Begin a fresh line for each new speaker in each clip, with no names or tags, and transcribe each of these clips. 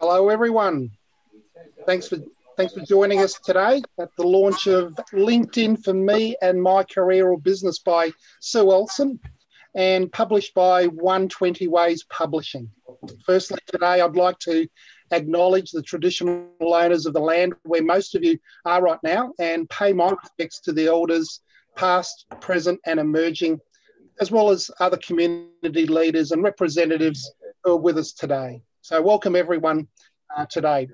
Hello, everyone. Thanks for joining us today at the launch of LinkedIn for Me and My Career or Business by Sue Ellson and published by 120 Ways Publishing. Firstly, today I'd like to acknowledge the traditional owners of the land where most of you are right now and pay my respects to the elders, past, present and emerging, as well as other community leaders and representatives who are with us today. So welcome everyone today.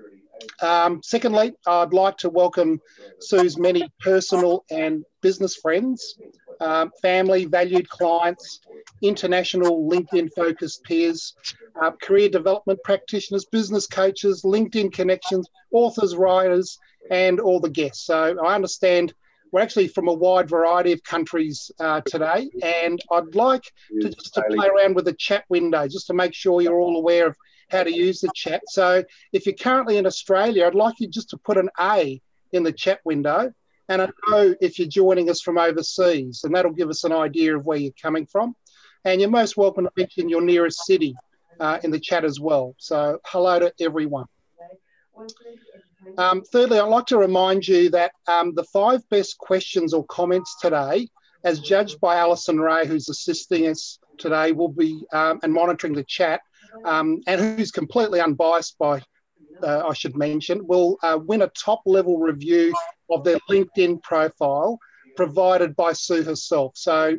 Secondly, I'd like to welcome Sue's many personal and business friends, family, valued clients, international LinkedIn-focused peers, career development practitioners, business coaches, LinkedIn connections, authors, writers, and all the guests. So I understand we're actually from a wide variety of countries today, and I'd like to play around with the chat window just to make sure you're all aware of how to use the chat. So if you're currently in Australia, I'd like you just to put an A in the chat window and a O if you're joining us from overseas, and that'll give us an idea of where you're coming from. And you're most welcome to mention your nearest city in the chat as well. So hello to everyone. Thirdly, I'd like to remind you that the 5 best questions or comments today, as judged by Alison Ray, who's assisting us today, will be and monitoring the chat, and who's completely unbiased by, I should mention, will win a top-level review of their LinkedIn profile provided by Sue herself. So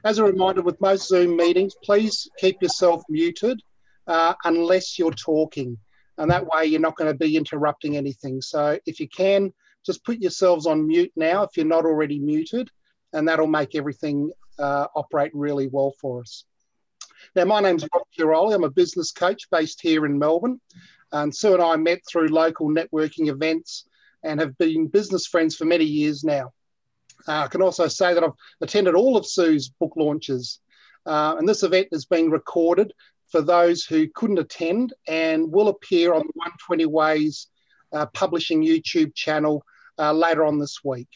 as a reminder, with most Zoom meetings, please keep yourself muted unless you're talking. And that way you're not going to be interrupting anything. So if you can, just put yourselves on mute now if you're not already muted, and that'll make everything operate really well for us. Now, my name's Chiarolli. I'm a business coach based here in Melbourne. And Sue and I met through local networking events and have been business friends for many years now. I can also say that I've attended all of Sue's book launches. And this event is being recorded for those who couldn't attend and will appear on the 120 Ways Publishing YouTube channel later on this week.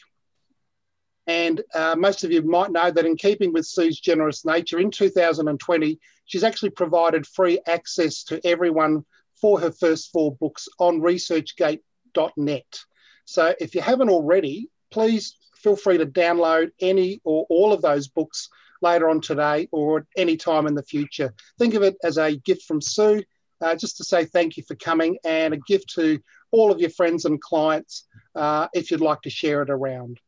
And most of you might know that in keeping with Sue's generous nature, in 2020, she's actually provided free access to everyone for her first 4 books on researchgate.net. So if you haven't already, please feel free to download any or all of those books later on today or at any time in the future. Think of it as a gift from Sue, just to say thank you for coming, and a gift to all of your friends and clients if you'd like to share it around.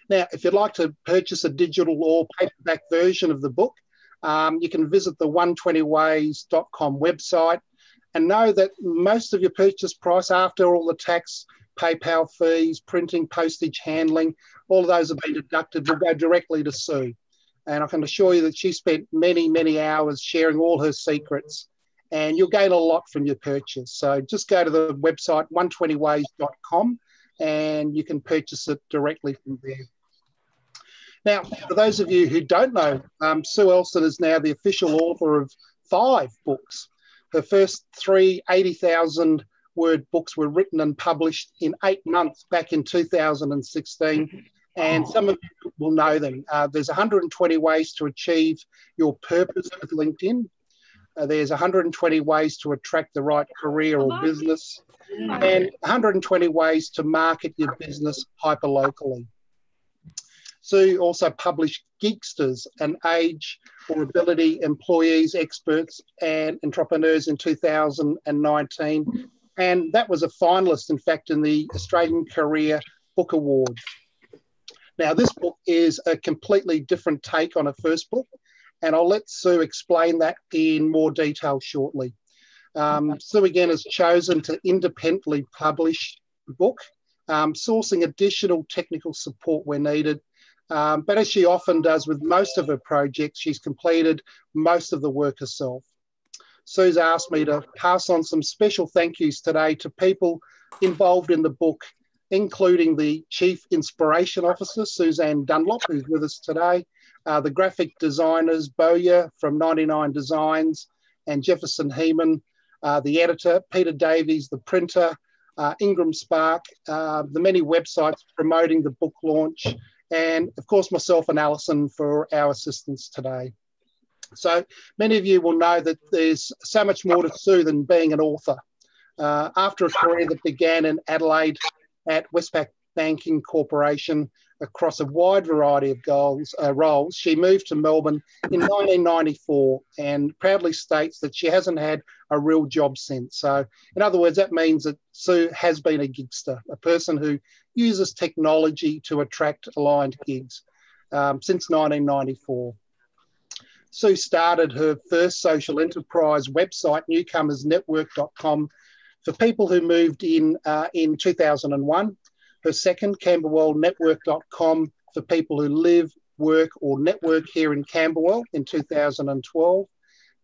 Now, if you'd like to purchase a digital or paperback version of the book, you can visit the 120ways.com website, and know that most of your purchase price, after all the tax, PayPal fees, printing, postage, handling, all of those have been deducted, will go directly to Sue. And I can assure you that she spent many, many hours sharing all her secrets, and you'll gain a lot from your purchase. So just go to the website 120ways.com and you can purchase it directly from there. Now, for those of you who don't know, Sue Ellson is now the official author of 5 books. Her first 3 80,000 word books were written and published in 8 months back in 2016. And some of you will know them. There's 120 ways to achieve your purpose with LinkedIn. There's 120 ways to attract the right career or business, and 120 ways to market your business hyperlocally. Sue also published Geeksters, an age or ability employees, experts and entrepreneurs in 2019. And that was a finalist, in fact, in the Australian Career Book Award. Now, this book is a completely different take on her first book, and I'll let Sue explain that in more detail shortly. Sue, again, has chosen to independently publish the book, sourcing additional technical support where needed. But as she often does with most of her projects, she's completed most of the work herself. Sue's asked me to pass on some special thank yous today to people involved in the book, including the Chief Inspiration Officer, Suzanne Dunlop, who's with us today, the graphic designers, Boya from 99 Designs, and Jefferson Heeman, the editor, Peter Davies, the printer, Ingram Spark, the many websites promoting the book launch, and of course myself and Alison for our assistance today. So many of you will know that there's so much more to Sue than being an author. After a career that began in Adelaide at Westpac Banking Corporation across a wide variety of roles, she moved to Melbourne in 1994 and proudly states that she hasn't had a real job since. So, in other words, that means that Sue has been a gigster, a person who uses technology to attract aligned gigs since 1994. Sue started her first social enterprise website, newcomersnetwork.com, for people who moved in 2001. Her second, camberwellnetwork.com, for people who live, work or network here in Camberwell in 2012.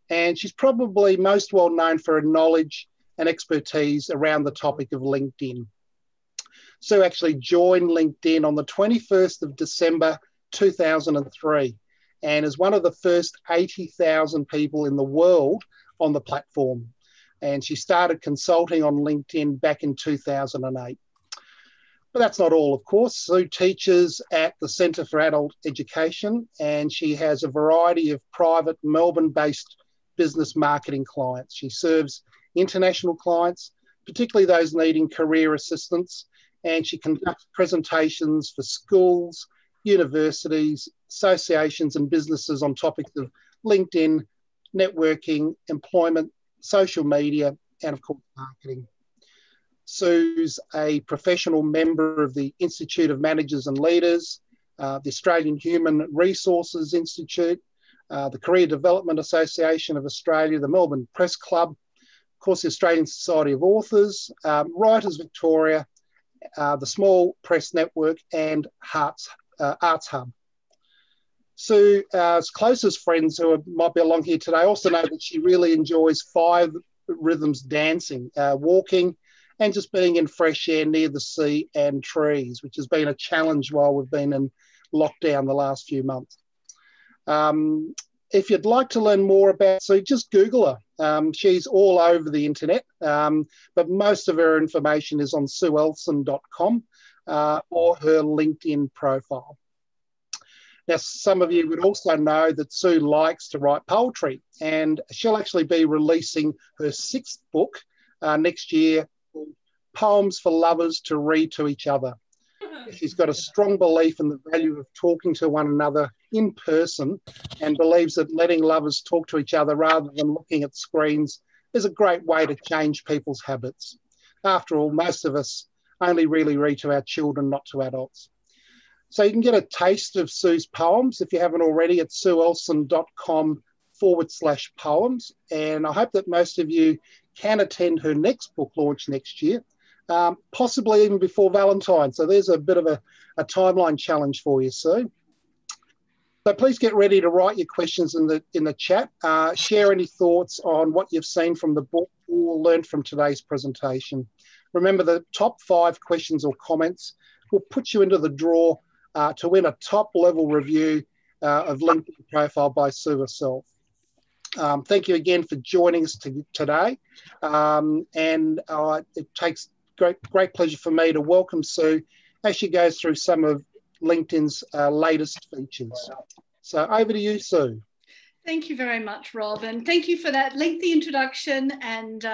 And she's probably most well known for her knowledge and expertise around the topic of LinkedIn. Sue actually joined LinkedIn on the 21st of December 2003 and is one of the first 80,000 people in the world on the platform. And she started consulting on LinkedIn back in 2008. But that's not all, of course. Sue teaches at the Centre for Adult Education, and she has a variety of private Melbourne-based business marketing clients. She serves international clients, particularly those needing career assistance, and she conducts presentations for schools, universities, associations and businesses on topics of LinkedIn, networking, employment, social media, and of course, marketing. Sue's a professional member of the Institute of Managers and Leaders, the Australian Human Resources Institute, the Career Development Association of Australia, the Melbourne Press Club, of course, the Australian Society of Authors, Writers Victoria, the Small Press Network, and Arts Hub. Sue's closest friends who might be along here today also know that she really enjoys 5 rhythms dancing, walking, and just being in fresh air near the sea and trees, which has been a challenge while we've been in lockdown the last few months. If you'd like to learn more about Sue, just Google her. She's all over the internet, but most of her information is on sueellson.com or her LinkedIn profile. Now, some of you would also know that Sue likes to write poetry, and she'll actually be releasing her 6th book next year, called Poems for Lovers to Read to Each Other. She's got a strong belief in the value of talking to one another in person and believes that letting lovers talk to each other rather than looking at screens is a great way to change people's habits. After all, most of us only really read to our children, not to adults. So you can get a taste of Sue's poems if you haven't already at sueellson.com/poems. And I hope that most of you can attend her next book launch next year, possibly even before Valentine's. So there's a bit of a timeline challenge for you, Sue. So please get ready to write your questions in the chat. Share any thoughts on what you've seen from the book or learned from today's presentation. Remember, the top 5 questions or comments will put you into the draw to win a top-level review of LinkedIn profile by Sue herself. Thank you again for joining us today. It takes great pleasure for me to welcome Sue as she goes through some of LinkedIn's latest features. So over to you, Sue.
Thank you very much, Rob, and thank you for that lengthy introduction and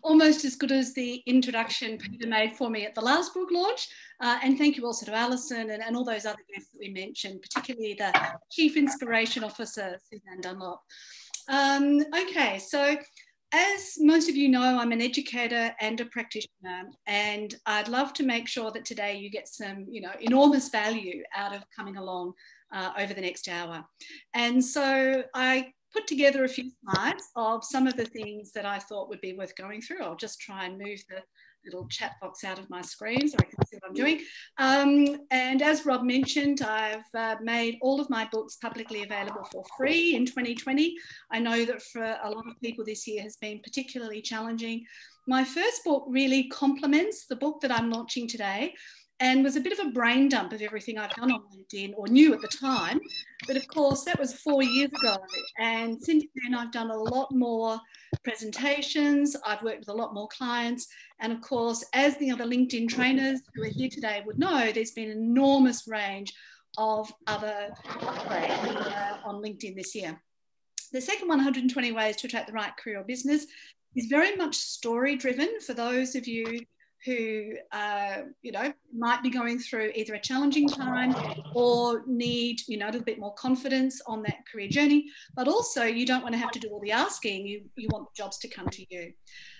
almost as good as the introduction Peter made for me at the last book launch. And thank you also to Alison and all those other guests that we mentioned, particularly the Chief Inspiration Officer, Suzanne Dunlop. Okay, so as most of you know, I'm an educator and a practitioner, and I'd love to make sure that today you get some, enormous value out of coming along over the next hour. And so I put together a few slides of some of the things that I thought would be worth going through. I'll just try and move the little chat box out of my screen so I can see what I'm doing. And as Rob mentioned, I've made all of my books publicly available for free in 2020. I know that for a lot of people this year has been particularly challenging. My first book really complements the book that I'm launching today and was a bit of a brain dump of everything I've done on LinkedIn, or knew at the time. But of course, that was 4 years ago. And since then, I've done a lot more presentations. I've worked with a lot more clients. And of course, as the other LinkedIn trainers who are here today would know, there's been an enormous range of other on LinkedIn this year. The second 120 ways to attract the right career or business is very much story driven for those of you who, you know, might be going through either a challenging time or need, you know, a little bit more confidence on that career journey, but also you don't want to have to do all the asking. You want the jobs to come to you.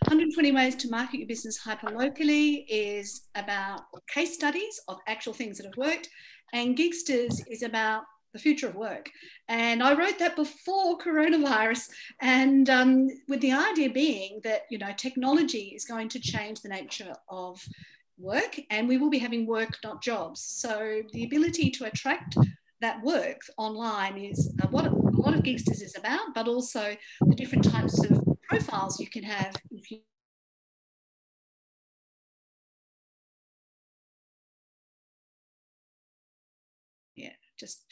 120 Ways to Market Your Business Hyperlocally is about case studies of actual things that have worked, and Gigsters is about the future of work. And I wrote that before coronavirus, and with the idea being that, you know, technology is going to change the nature of work, and we will be having work, not jobs. So the ability to attract that work online is what a lot of Gigsters is about, but also the different types of profiles you can have if you just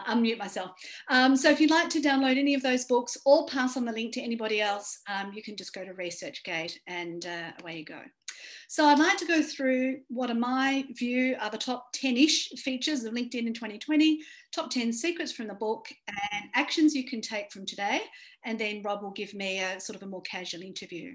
unmute myself. So if you'd like to download any of those books or pass on the link to anybody else, you can just go to ResearchGate and away you go. So I'd like to go through what, in my view, are the top 10-ish features of LinkedIn in 2020, top 10 secrets from the book, and actions you can take from today. And then Rob will give me a sort of a more casual interview.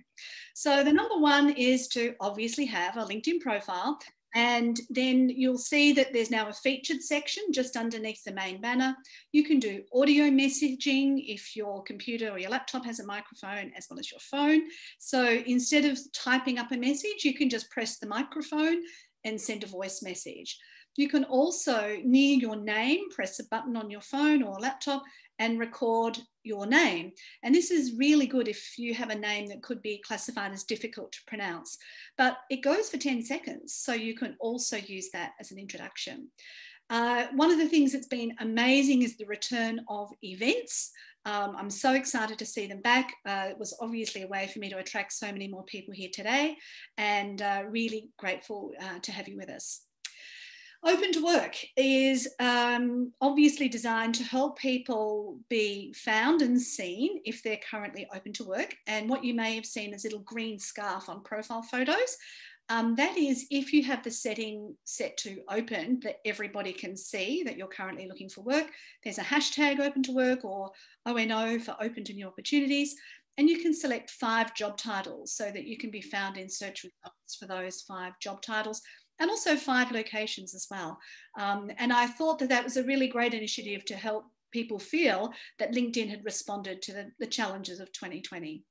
So the number one is to obviously have a LinkedIn profile. And then you'll see that there's now a featured section just underneath the main banner. You can do audio messaging if your computer or your laptop has a microphone, as well as your phone. So instead of typing up a message, you can just press the microphone and send a voice message. You can also, near your name, press a button on your phone or laptop and record your name. And this is really good if you have a name that could be classified as difficult to pronounce, but it goes for 10 seconds. So you can also use that as an introduction. One of the things that's been amazing is the return of events. I'm so excited to see them back. It was obviously a way for me to attract so many more people here today, and really grateful to have you with us. Open to Work is obviously designed to help people be found and seen if they're currently open to work. And what you may have seen is a little green scarf on profile photos. That is if you have the setting set to open that everybody can see that you're currently looking for work. There's a hashtag open to work or ONO for open to new opportunities. And you can select 5 job titles so that you can be found in search results for those 5 job titles, and also 5 locations as well. And I thought that that was a really great initiative to help people feel that LinkedIn had responded to the challenges of 2020.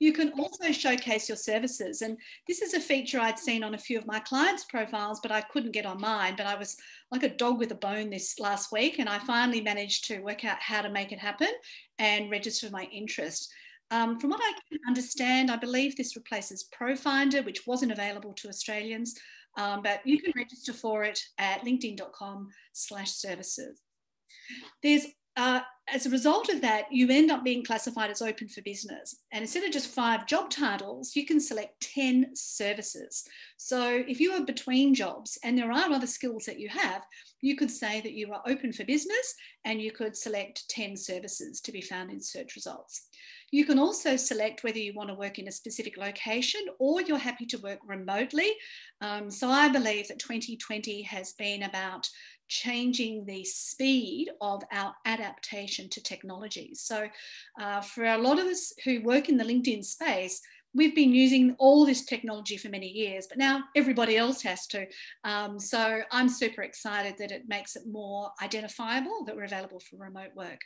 You can also showcase your services. And this is a feature I'd seen on a few of my clients' profiles, but I couldn't get on mine. But I was like a dog with a bone this last week, and I finally managed to work out how to make it happen and register my interest. From what I can understand, I believe this replaces ProFinder, which wasn't available to Australians, but you can register for it at linkedin.com/services. There's, as a result of that, you end up being classified as open for business. And instead of just 5 job titles, you can select 10 services. So if you are between jobs and there are other skills that you have, you could say that you are open for business and you could select 10 services to be found in search results. You can also select whether you want to work in a specific location or you're happy to work remotely. So I believe that 2020 has been about changing the speed of our adaptation to technology. So for a lot of us who work in the LinkedIn space, we've been using all this technology for many years, but now everybody else has to. So I'm super excited that it makes it more identifiable that we're available for remote work.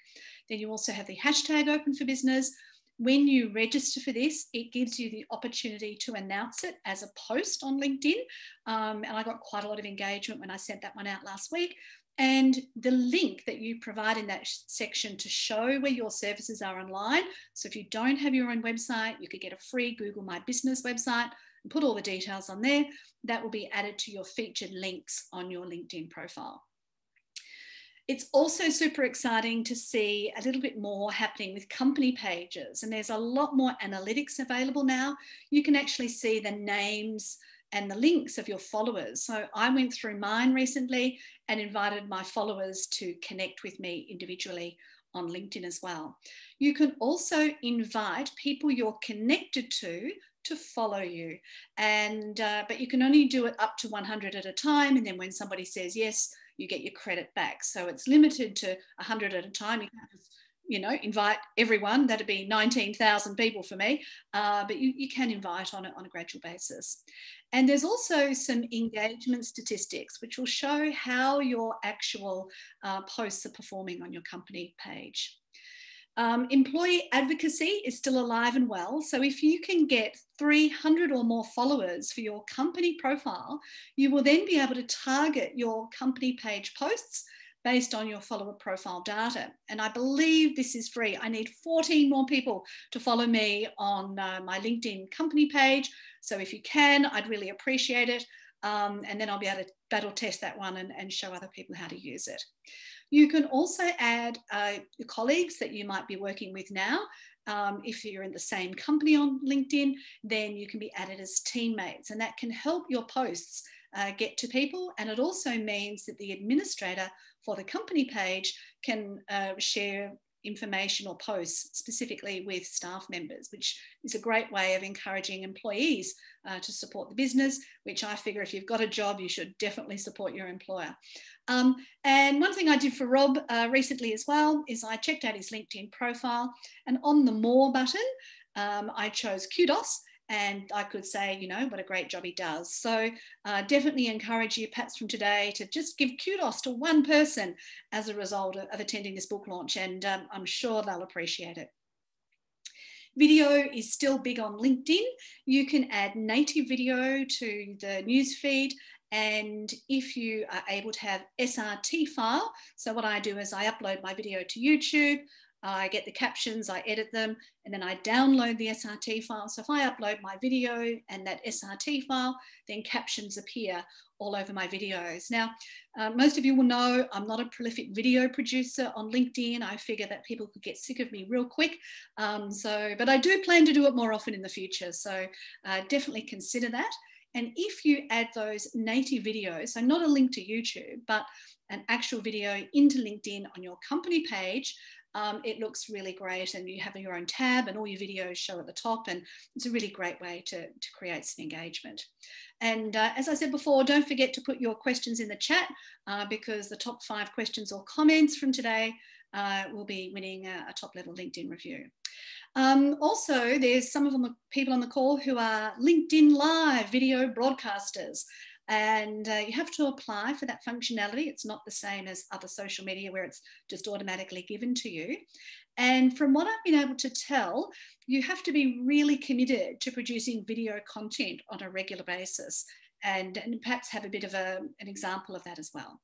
Then you also have the hashtag open for business. When you register for this, it gives you the opportunity to announce it as a post on LinkedIn. And I got quite a lot of engagement when I sent that one out last week. And the link that you provide in that section to show where your services are online. So if you don't have your own website, you could get a free Google My Business website and put all the details on there. That will be added to your featured links on your LinkedIn profile. It's also super exciting to see a little bit more happening with company pages, and there's a lot more analytics available now. You can actually see the names and the links of your followers. So I went through mine recently and invited my followers to connect with me individually on LinkedIn as well. You can also invite people you're connected to follow you, and but you can only do it up to 100 at a time, and then when somebody says yes, you get your credit back. So it's limited to 100 at a time. You can't just you know, invite everyone. That'd be 19,000 people for me, but you can invite on a gradual basis. And there's also some engagement statistics which will show how your actual posts are performing on your company page. Employee advocacy is still alive and well. So if you can get 300 or more followers for your company profile, you will then be able to target your company page posts based on your follower profile data. And I believe this is free. I need 14 more people to follow me on my LinkedIn company page. So if you can, I'd really appreciate it. And then I'll be able to battle test that one and show other people how to use it. You can also add your colleagues that you might be working with now. If you're in the same company on LinkedIn, then you can be added as teammates, and that can help your posts get to people. And it also means that the administrator for the company page can share information or posts specifically with staff members, which is a great way of encouraging employees to support the business, which I figure if you've got a job, you should definitely support your employer. And one thing I did for Rob recently as well is I checked out his LinkedIn profile, and on the More button, I chose kudos, and I could say, you know, what a great job he does. So definitely encourage you, Pats from today, to just give kudos to one person as a result of attending this book launch, and I'm sure they'll appreciate it. Video is still big on LinkedIn. You can add native video to the newsfeed, and if you are able to have SRT file, so what I do is I upload my video to YouTube, I get the captions, I edit them, and then I download the SRT file. So if I upload my video and that SRT file, then captions appear all over my videos. Now, most of you will know I'm not a prolific video producer on LinkedIn. I figure that people could get sick of me real quick. But I do plan to do it more often in the future. So definitely consider that. And if you add those native videos, so not a link to YouTube, but an actual video into LinkedIn on your company page, it looks really great, and you have your own tab and all your videos show at the top, and it's a really great way to create some engagement. And as I said before, don't forget to put your questions in the chat because the top 5 questions or comments from today will be winning a top level LinkedIn review. Also, there's some of the people on the call who are LinkedIn Live video broadcasters. And you have to apply for that functionality. It's not the same as other social media where it's just automatically given to you. And from what I've been able to tell, you have to be really committed to producing video content on a regular basis, and perhaps have a bit of an example of that as well.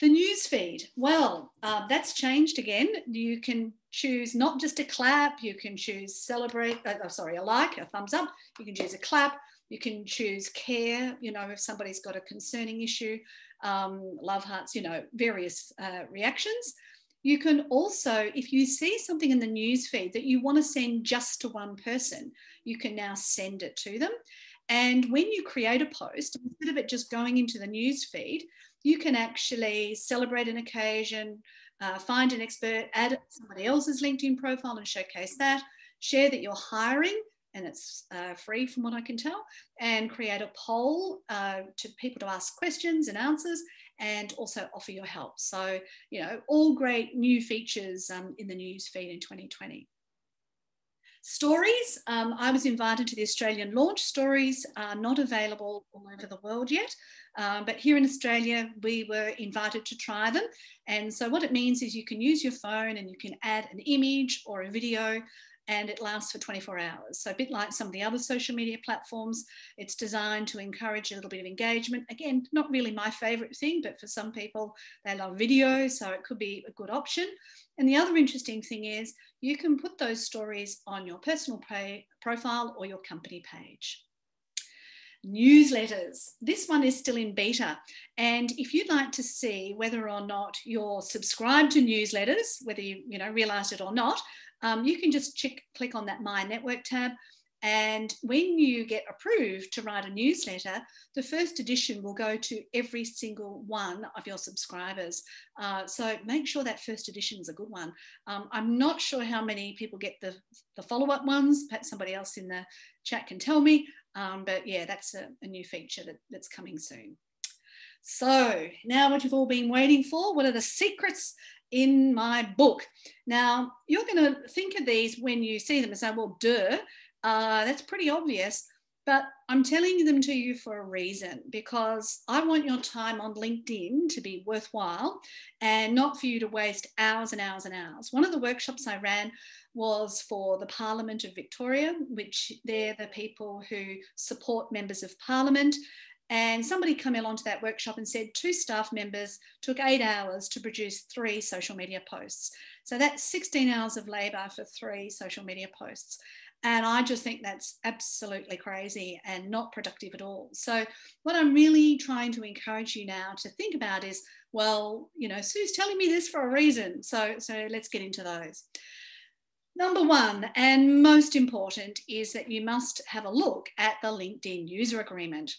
The newsfeed, well, that's changed again. You can choose not just a clap, you can choose celebrate, a like, a thumbs up, you can choose a clap, you can choose care, you know, if somebody's got a concerning issue, love hearts, you know, various reactions. You can also, if you see something in the newsfeed that you want to send just to one person, you can now send it to them. And when you create a post, instead of it just going into the newsfeed, you can actually celebrate an occasion, find an expert, add somebody else's LinkedIn profile and showcase that, share that you're hiring, and it's free from what I can tell, and create a poll to people to ask questions and answers, and also offer your help. So, you know, all great new features in the newsfeed in 2020. Stories, I was invited to the Australian launch. Stories are not available all over the world yet, but here in Australia, we were invited to try them. And so what it means is you can use your phone and you can add an image or a video, and it lasts for 24 hours. So a bit like some of the other social media platforms, it's designed to encourage a little bit of engagement. Again, not really my favorite thing, but for some people, they love video, so it could be a good option. And the other interesting thing is you can put those stories on your personal profile or your company page. Newsletters. This one is still in beta. And if you'd like to see whether or not you're subscribed to newsletters, whether you realized it or not, you can just click on that My Network tab. And when you get approved to write a newsletter, the first edition will go to every single one of your subscribers. So make sure that first edition is a good one. I'm not sure how many people get the follow-up ones. Perhaps somebody else in the chat can tell me. But yeah, that's a new feature that's coming soon. So now what you've all been waiting for, what are the secrets in my book. Now, you're going to think of these when you see them and say, well, duh, that's pretty obvious. But I'm telling them to you for a reason, because I want your time on LinkedIn to be worthwhile and not for you to waste hours and hours and hours. One of the workshops I ran was for the Parliament of Victoria, which they're the people who support members of Parliament. And somebody came along to that workshop and said 2 staff members took 8 hours to produce 3 social media posts. So that's 16 hours of labour for 3 social media posts. And I just think that's absolutely crazy and not productive at all. So what I'm really trying to encourage you now to think about is, well, you know, Sue's telling me this for a reason. So let's get into those. Number 1, and most important, is that you must have a look at the LinkedIn user agreement.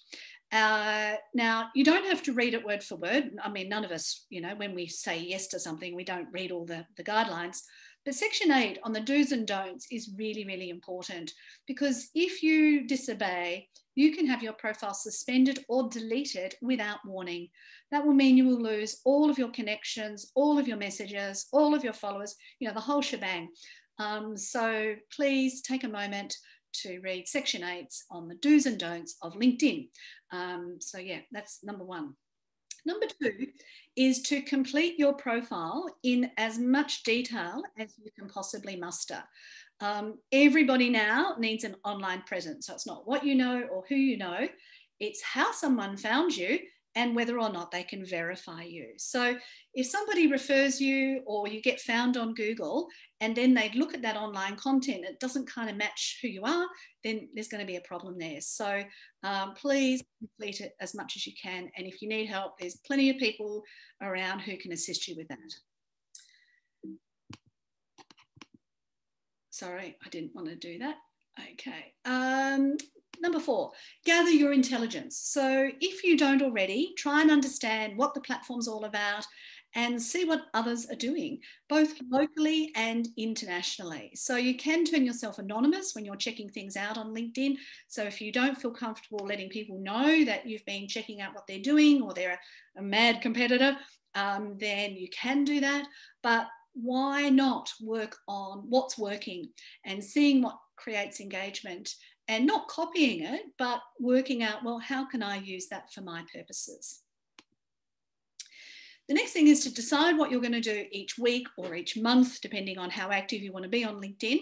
Now, you don't have to read it word for word. I mean, none of us, you know, when we say yes to something, we don't read all the guidelines. But Section 8 on the do's and don'ts is really, really important, because if you disobey, you can have your profile suspended or deleted without warning. That will mean you will lose all of your connections, all of your messages, all of your followers, you know, the whole shebang. So please take a moment to read Section 8 on the do's and don'ts of LinkedIn. So yeah, that's number 1. Number 2 is to complete your profile in as much detail as you can possibly muster. Everybody now needs an online presence. So it's not what you know or who you know, it's how someone found you and whether or not they can verify you. So if somebody refers you or you get found on Google and then they look at that online content, it doesn't kind of match who you are, then there's going to be a problem there. So please complete it as much as you can. And if you need help, there's plenty of people around who can assist you with that. Sorry, I didn't want to do that. Okay. Number 4, gather your intelligence. So if you don't already, try and understand what the platform's all about and see what others are doing, both locally and internationally. So you can turn yourself anonymous when you're checking things out on LinkedIn. So if you don't feel comfortable letting people know that you've been checking out what they're doing or they're a mad competitor, then you can do that. But why not work on what's working and seeing what creates engagement, and not copying it, but working out, well, how can I use that for my purposes? The next thing is to decide what you're going to do each week or each month, depending on how active you want to be on LinkedIn.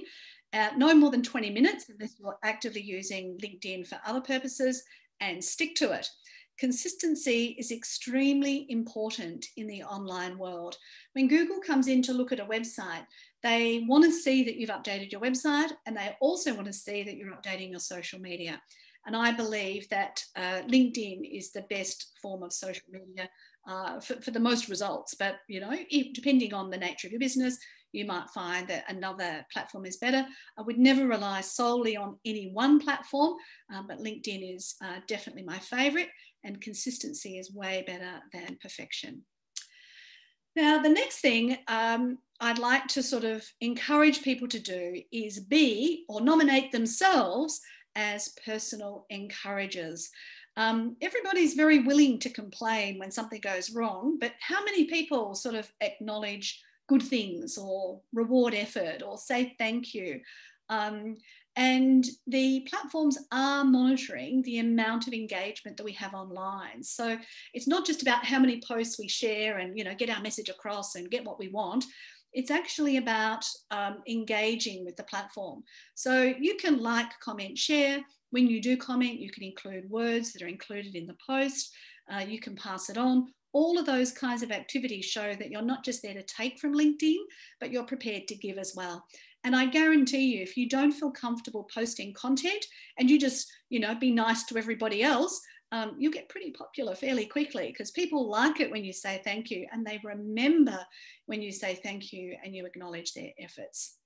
No more than 20 minutes unless you're actively using LinkedIn for other purposes, and stick to it. Consistency is extremely important in the online world. When Google comes in to look at a website, they want to see that you've updated your website, and they also want to see that you're updating your social media. And I believe that LinkedIn is the best form of social media for the most results. But, you know, depending on the nature of your business, you might find that another platform is better. I would never rely solely on any one platform, but LinkedIn is definitely my favorite, and consistency is way better than perfection. Now, the next thing I'd like to sort of encourage people to do is be or nominate themselves as personal encouragers. Everybody's very willing to complain when something goes wrong, but how many people sort of acknowledge good things or reward effort or say thank you? And the platforms are monitoring the amount of engagement that we have online. So it's not just about how many posts we share and, you know, get our message across and get what we want. It's actually about engaging with the platform. So you can like, comment, share. When you do comment, you can include words that are included in the post. You can pass it on. All of those kinds of activities show that you're not just there to take from LinkedIn, but you're prepared to give as well. And I guarantee you, if you don't feel comfortable posting content and you just, you know, be nice to everybody else, you'll get pretty popular fairly quickly, because people like it when you say thank you, and they remember when you say thank you and you acknowledge their efforts.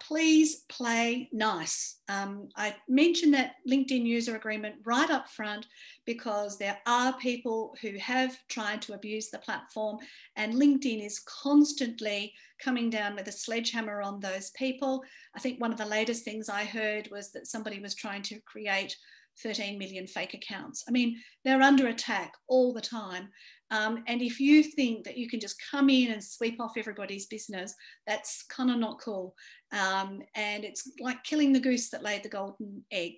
Please play nice. I mentioned that LinkedIn user agreement right up front because there are people who have tried to abuse the platform, and LinkedIn is constantly coming down with a sledgehammer on those people. I think one of the latest things I heard was that somebody was trying to create 13 million fake accounts. I mean, they're under attack all the time. And if you think that you can just come in and sweep off everybody's business, that's kind of not cool. And it's like killing the goose that laid the golden egg.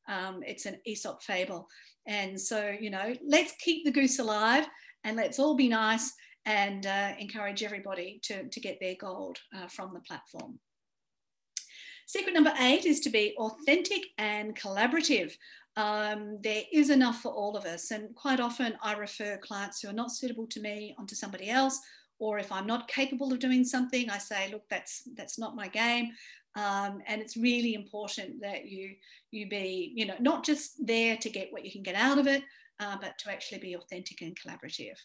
It's an Aesop fable. And so, you know, let's keep the goose alive and let's all be nice and encourage everybody to get their gold from the platform. Secret number 8 is to be authentic and collaborative. There is enough for all of us, and quite often I refer clients who are not suitable to me onto somebody else, or if I'm not capable of doing something, I say, look, that's not my game. And it's really important that you be, you know, not just there to get what you can get out of it, but to actually be authentic and collaborative.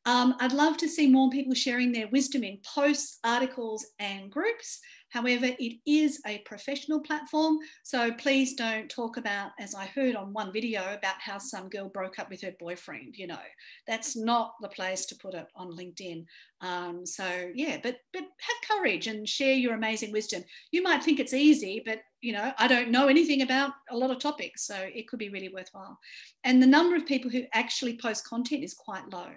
I'd love to see more people sharing their wisdom in posts, articles, and groups. However, it is a professional platform, so please don't talk about, as I heard on one video, about how some girl broke up with her boyfriend. You know, that's not the place to put it on LinkedIn. So yeah, but have courage and share your amazing wisdom. You might think it's easy, but you know, I don't know anything about a lot of topics, so it could be really worthwhile. And the number of people who actually post content is quite low.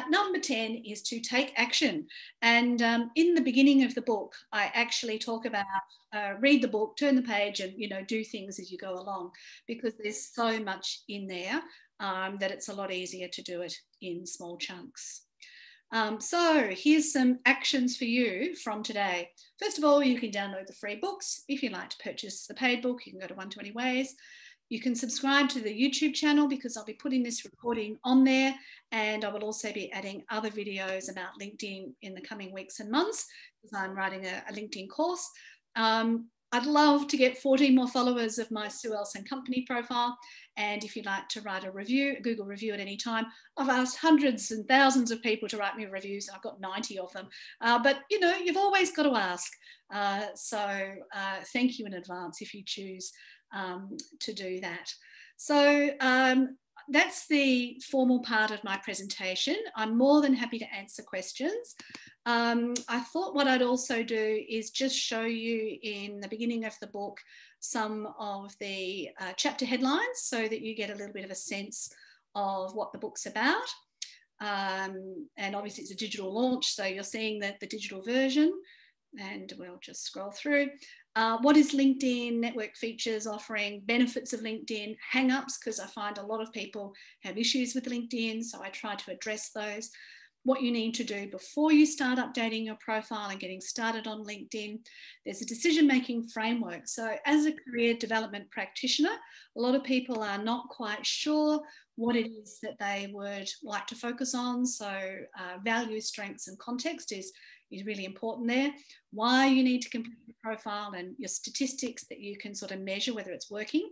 Number 10 is to take action. And in the beginning of the book, I actually talk about read the book, turn the page, and, you know, do things as you go along, because there's so much in there that it's a lot easier to do it in small chunks. So here's some actions for you from today. First of all, you can download the free books. If you'd like to purchase the paid book, you can go to 120 Ways. You can subscribe to the YouTube channel, because I'll be putting this recording on there, and I will also be adding other videos about LinkedIn in the coming weeks and months, because I'm writing a LinkedIn course. I'd love to get 14 more followers of my Sue Ellson company profile. And if you'd like to write a review, a Google review at any time, I've asked hundreds and thousands of people to write me reviews. I've got 90 of them. But, you know, you've always got to ask. So thank you in advance if you choose to do that. So that's the formal part of my presentation. I'm more than happy to answer questions. I thought what I'd also do is just show you in the beginning of the book some of the chapter headlines, so that you get a little bit of a sense of what the book's about. And obviously it's a digital launch, so you're seeing that the digital version, and we'll just scroll through. What is LinkedIn, network features, offering, benefits of LinkedIn, hang-ups, because I find a lot of people have issues with LinkedIn, so I try to address those. What you need to do before you start updating your profile and getting started on LinkedIn. There's a decision-making framework. So as a career development practitioner, a lot of people are not quite sure what it is that they would like to focus on. So values, strengths, and context is really important there. Why you need to complete your profile, and your statistics that you can sort of measure whether it's working.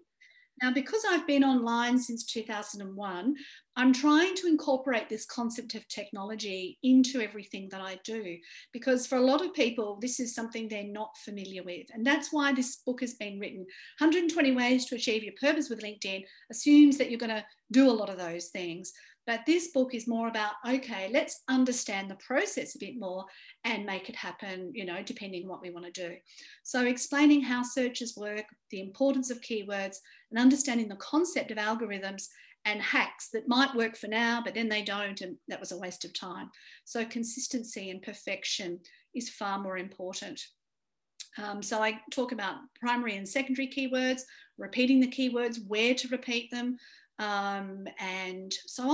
Now, because I've been online since 2001, I'm trying to incorporate this concept of technology into everything that I do, because for a lot of people, this is something they're not familiar with. And that's why this book has been written. 120 Ways to Achieve Your Purpose with LinkedIn assumes that you're going to do a lot of those things. But this book is more about, okay, let's understand the process a bit more and make it happen, you know, depending on what we want to do. So explaining how searches work, the importance of keywords, and understanding the concept of algorithms and hacks that might work for now, but then they don't, and that was a waste of time. So consistency and perfection is far more important. So I talk about primary and secondary keywords, repeating the keywords, where to repeat them, and so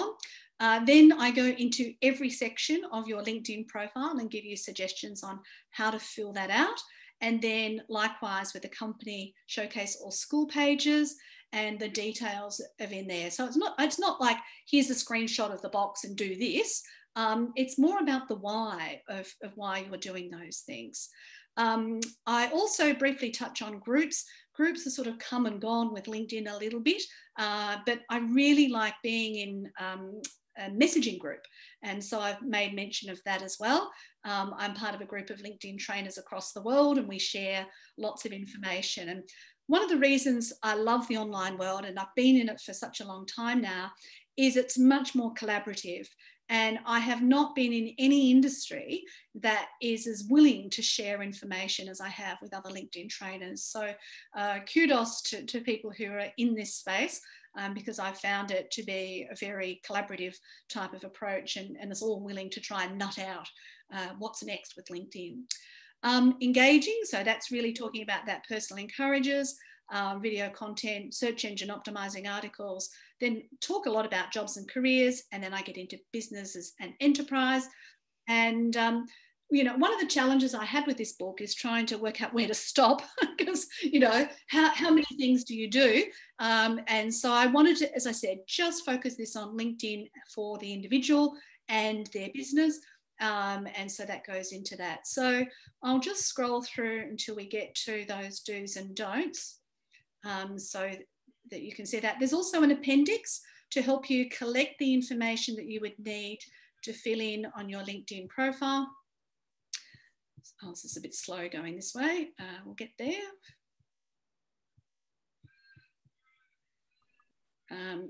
on. Then I go into every section of your LinkedIn profile and give you suggestions on how to fill that out. And then likewise with the company showcase or school pages and the details of in there. So it's not like, here's a screenshot of the box and do this. It's more about the why of why you're doing those things. I also briefly touch on groups. Groups are sort of come and gone with LinkedIn a little bit, but I really like being in a messaging group. And so I've made mention of that as well. I'm part of a group of LinkedIn trainers across the world, and we share lots of information. And one of the reasons I love the online world, and I've been in it for such a long time now, is it's much more collaborative. And I have not been in any industry that is as willing to share information as I have with other LinkedIn trainers. So kudos to people who are in this space, because I found it to be a very collaborative type of approach, and it's all willing to try and nut out what's next with LinkedIn. Engaging, so that's really talking about that personal encourages, video content, search engine optimizing articles, then talk a lot about jobs and careers, and then I get into businesses and enterprise. And you know, one of the challenges I had with this book is trying to work out where to stop, because, you know, how many things do you do? And so I wanted to, as I said, just focus this on LinkedIn for the individual and their business. And so that goes into that. So I'll just scroll through until we get to those do's and don'ts, so that you can see that. There's also an appendix to help you collect the information that you would need to fill in on your LinkedIn profile. Oh, this is a bit slow going this way. We'll get there.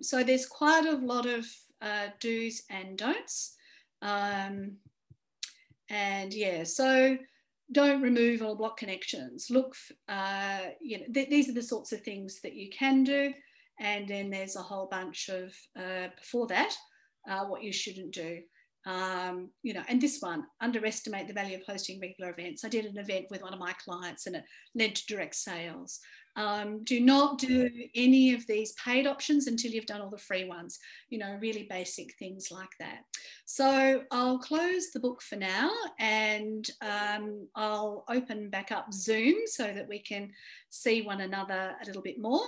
So there's quite a lot of do's and don'ts. And yeah, so don't remove or block connections. Look, you know, these are the sorts of things that you can do. And then there's a whole bunch of, before that, what you shouldn't do. You know, and this one, underestimate the value of hosting regular events. I did an event with one of my clients and it led to direct sales. Do not do any of these paid options until you've done all the free ones, you know, really basic things like that. So I'll close the book for now, and I'll open back up Zoom so that we can see one another a little bit more.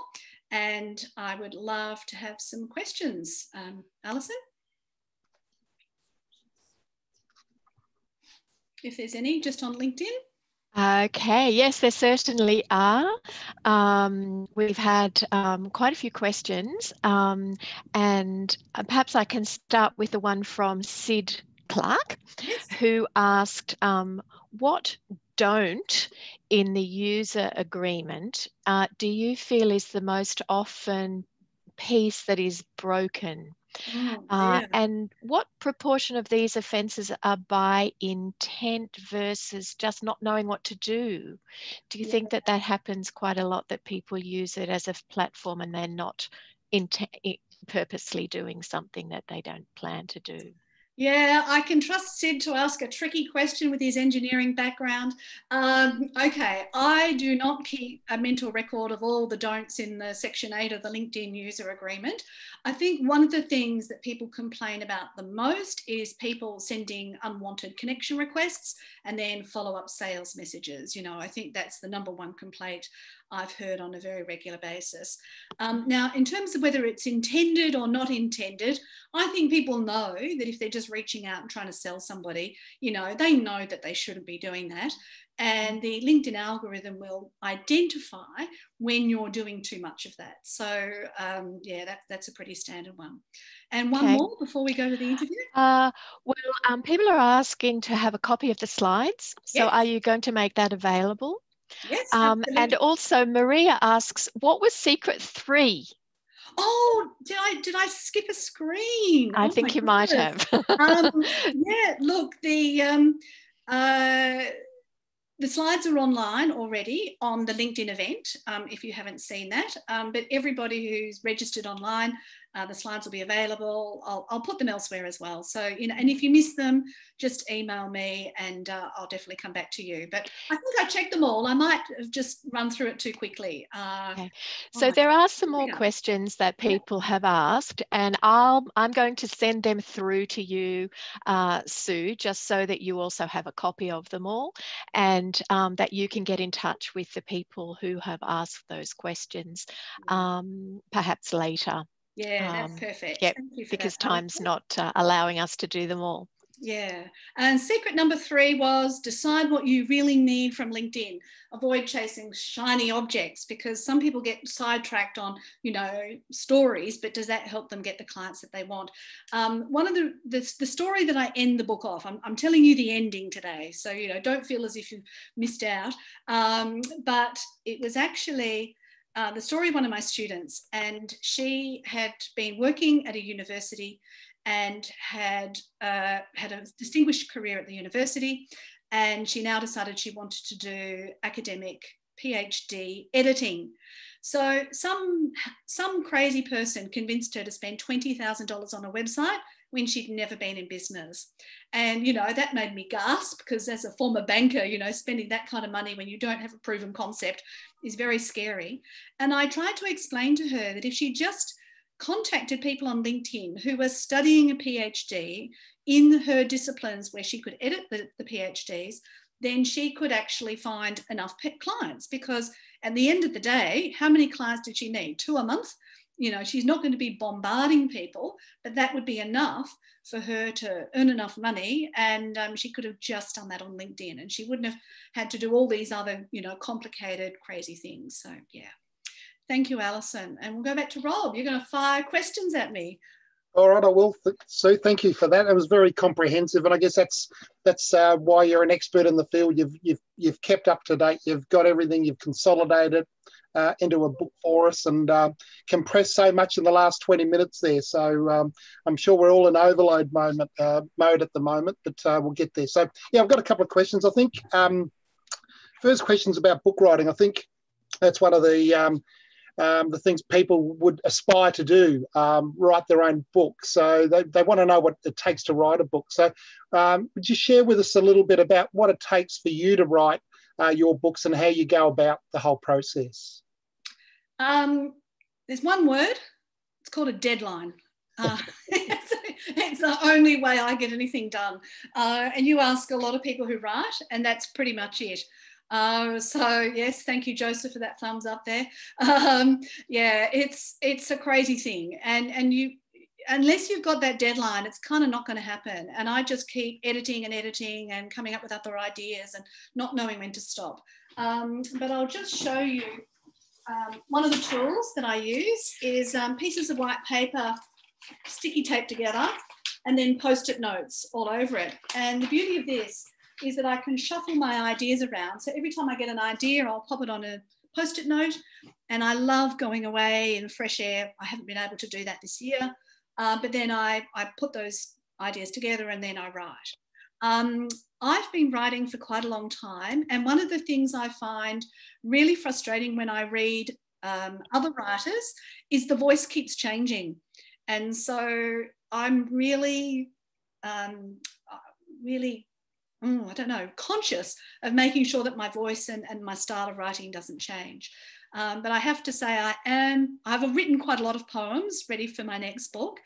And I would love to have some questions. Alison? If there's any, just on LinkedIn.
Okay, yes, there certainly are. We've had quite a few questions, and perhaps I can start with the one from Sid Clark,
yes,
who asked, what don't in the user agreement do you feel is the most often piece that is broken? And what proportion of these offences are by intent versus just not knowing what to do? Do you think that that happens quite a lot, that people use it as a platform and they're not purposely doing something that they don't plan to do?
Yeah, I can trust Sid to ask a tricky question with his engineering background. Okay, I do not keep a mental record of all the don'ts in the Section 8 of the LinkedIn user agreement. I think one of the things that people complain about the most is people sending unwanted connection requests and then follow-up sales messages. You know, I think that's the #1 complaint I've heard on a very regular basis. Now, in terms of whether it's intended or not intended, I think people know that if they're just reaching out and trying to sell somebody, you know, they know that they shouldn't be doing that. And the LinkedIn algorithm will identify when you're doing too much of that. So yeah, that's a pretty standard one. And one more before we go to the interview.
People are asking to have a copy of the slides. So are you going to make that available?
Yes, absolutely.
And also Maria asks, what was secret 3?
Oh, did I skip a screen?
I think you might have.
Yeah, look, the slides are online already on the LinkedIn event, if you haven't seen that. But everybody who's registered online, the slides will be available. I'll put them elsewhere as well. So, you know, and if you miss them, just email me and I'll definitely come back to you. But I think I checked them all. I might have just run through it too quickly.
Okay. So there are some more questions that people have asked, and I'm going to send them through to you, Sue, just so that you also have a copy of them all, and that you can get in touch with the people who have asked those questions perhaps later.
Yeah, that's perfect.
Yeah,
Thank you for
because
that,
time's not allowing us to do them all.
Yeah, and secret #3 was decide what you really need from LinkedIn. Avoid chasing shiny objects, because some people get sidetracked on, you know, stories, but does that help them get the clients that they want? One of the story that I end the book off, I'm telling you the ending today, so, you know, don't feel as if you've missed out, but it was actually the story of one of my students, and she had been working at a university and had a distinguished career at the university. And she now decided she wanted to do academic PhD editing. So some crazy person convinced her to spend $20,000 on a website when she'd never been in business. And, you know, that made me gasp, because as a former banker, you know, spending that kind of money when you don't have a proven concept is very scary. And I tried to explain to her that if she just contacted people on LinkedIn who were studying a PhD in her disciplines where she could edit the PhDs, then she could actually find enough clients. Because at the end of the day, how many clients did she need? 2 a month? You know, she's not going to be bombarding people, but that would be enough for her to earn enough money. And she could have just done that on LinkedIn, and she wouldn't have had to do all these other, you know, complicated, crazy things. So, yeah. Thank you, Alison. And we'll go back to Rob. You're going to fire questions at me.
All right, I will. Sue, thank you for that. It was very comprehensive, and I guess that's why you're an expert in the field. You've kept up to date. You've got everything. You've consolidated into a book for us, and compressed so much in the last 20 minutes there. So I'm sure we're all in overload mode at the moment, but we'll get there. So yeah, I've got a couple of questions. I think first question's about book writing. I think that's one of the things people would aspire to do, write their own book. So they want to know what it takes to write a book. So would you share with us a little bit about what it takes for you to write your books and how you go about the whole process?
There's one word. It's called a deadline. It's the only way I get anything done. And you ask a lot of people who write, and that's pretty much it. So yes, thank you, Joseph, for that thumbs up there. Yeah, it's a crazy thing, and you, unless you've got that deadline, it's kind of not going to happen. And I just keep editing and coming up with other ideas and not knowing when to stop. But I'll just show you one of the tools that I use is pieces of white paper, sticky tape together, and then post-it notes all over it. And the beauty of this is that I can shuffle my ideas around. So every time I get an idea, I'll pop it on a post-it note. And I love going away in fresh air. I haven't been able to do that this year, but then I put those ideas together and then I write. I've been writing for quite a long time. And one of the things I find really frustrating when I read other writers is the voice keeps changing. And so I'm really, I don't know, conscious of making sure that my voice and my style of writing doesn't change. But I have to say I've written quite a lot of poems ready for my next book.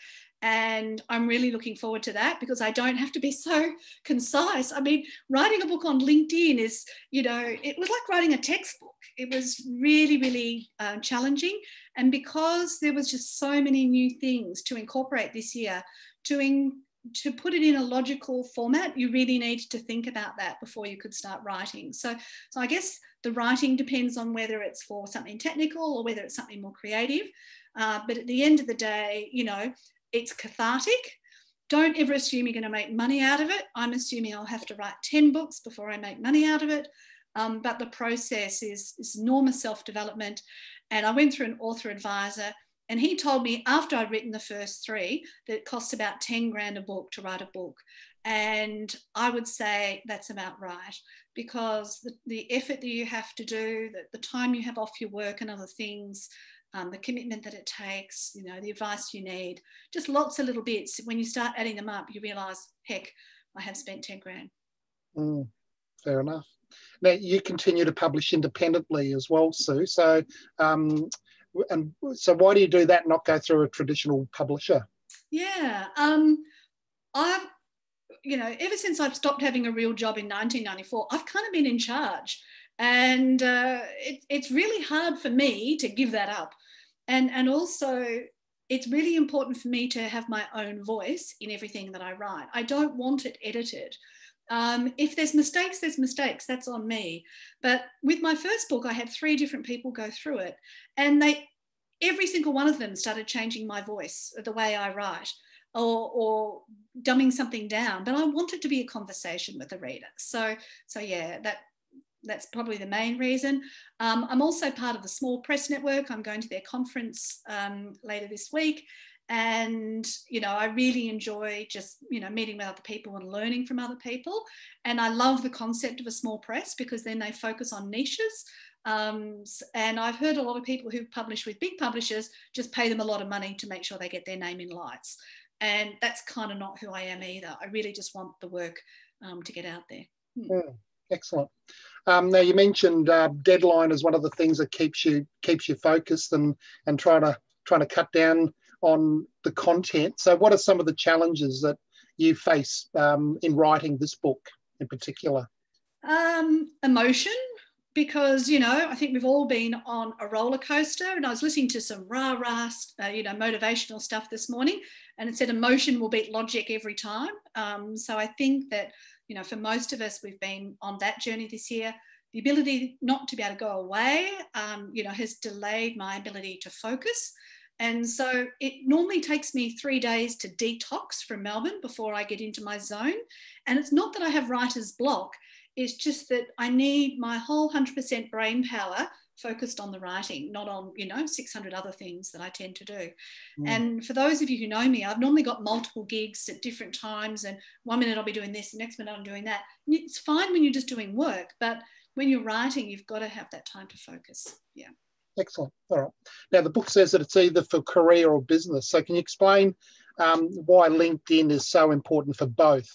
And I'm really looking forward to that because I don't have to be so concise. I mean, writing a book on LinkedIn is, you know, it was like writing a textbook. It was really, really challenging. And because there was just so many new things to incorporate this year, to put it in a logical format, you really needed to think about that before you could start writing. So I guess the writing depends on whether it's for something technical or whether it's something more creative. But at the end of the day, you know, it's cathartic. Don't ever assume you're going to make money out of it. I'm assuming I'll have to write 10 books before I make money out of it. But the process is enormous self-development. And I went through an author advisor, and he told me after I'd written the first 3 that it costs about 10 grand a book to write a book. And I would say that's about right, because the effort that you have to do, the time you have off your work and other things, the commitment that it takes, you know, the advice you need, just lots of little bits. When you start adding them up, you realise, heck, I have spent 10 grand.
Fair enough. Now, you continue to publish independently as well, Sue. So, and so why do you do that and not go through a traditional publisher?
Yeah, I've, you know, ever since I've stopped having a real job in 1994, I've kind of been in charge. And it's really hard for me to give that up. And also, it's really important for me to have my own voice in everything that I write. I don't want it edited. If there's mistakes, there's mistakes. That's on me. But with my first book, I had 3 different people go through it. And every single one of them started changing my voice, the way I write, or dumbing something down. But I want it to be a conversation with the reader. So yeah, that's probably the main reason. I'm also part of the Small Press Network. I'm going to their conference later this week. And, you know, I really enjoy just, you know, meeting with other people and learning from other people. And I love the concept of a small press, because then they focus on niches. And I've heard a lot of people who publish with big publishers just pay them a lot of money to make sure they get their name in lights. And that's kind of not who I am either. I really just want the work to get out there.
Excellent. Now you mentioned deadline is one of the things that keeps you focused and trying to cut down on the content. So what are some of the challenges that you face in writing this book in particular?
Emotion, because, you know, I think we've all been on a roller coaster, and I was listening to some rah-rah, you know, motivational stuff this morning, and it said emotion will beat logic every time. So I think that, you know, for most of us, we've been on that journey this year. The ability not to be able to go away, you know, has delayed my ability to focus. And so it normally takes me 3 days to detox from Melbourne before I get into my zone. And it's not that I have writer's block. It's just that I need my whole 100% brain power focused on the writing, not on, you know, 600 other things that I tend to do. And for those of you who know me, I've normally got multiple gigs at different times, and 1 minute I'll be doing this, the next minute I'm doing that. It's fine when you're just doing work, but when you're writing, you've got to have that time to focus. Yeah.
Excellent. All right. Now the book says that it's either for career or business. So can you explain why LinkedIn is so important for both?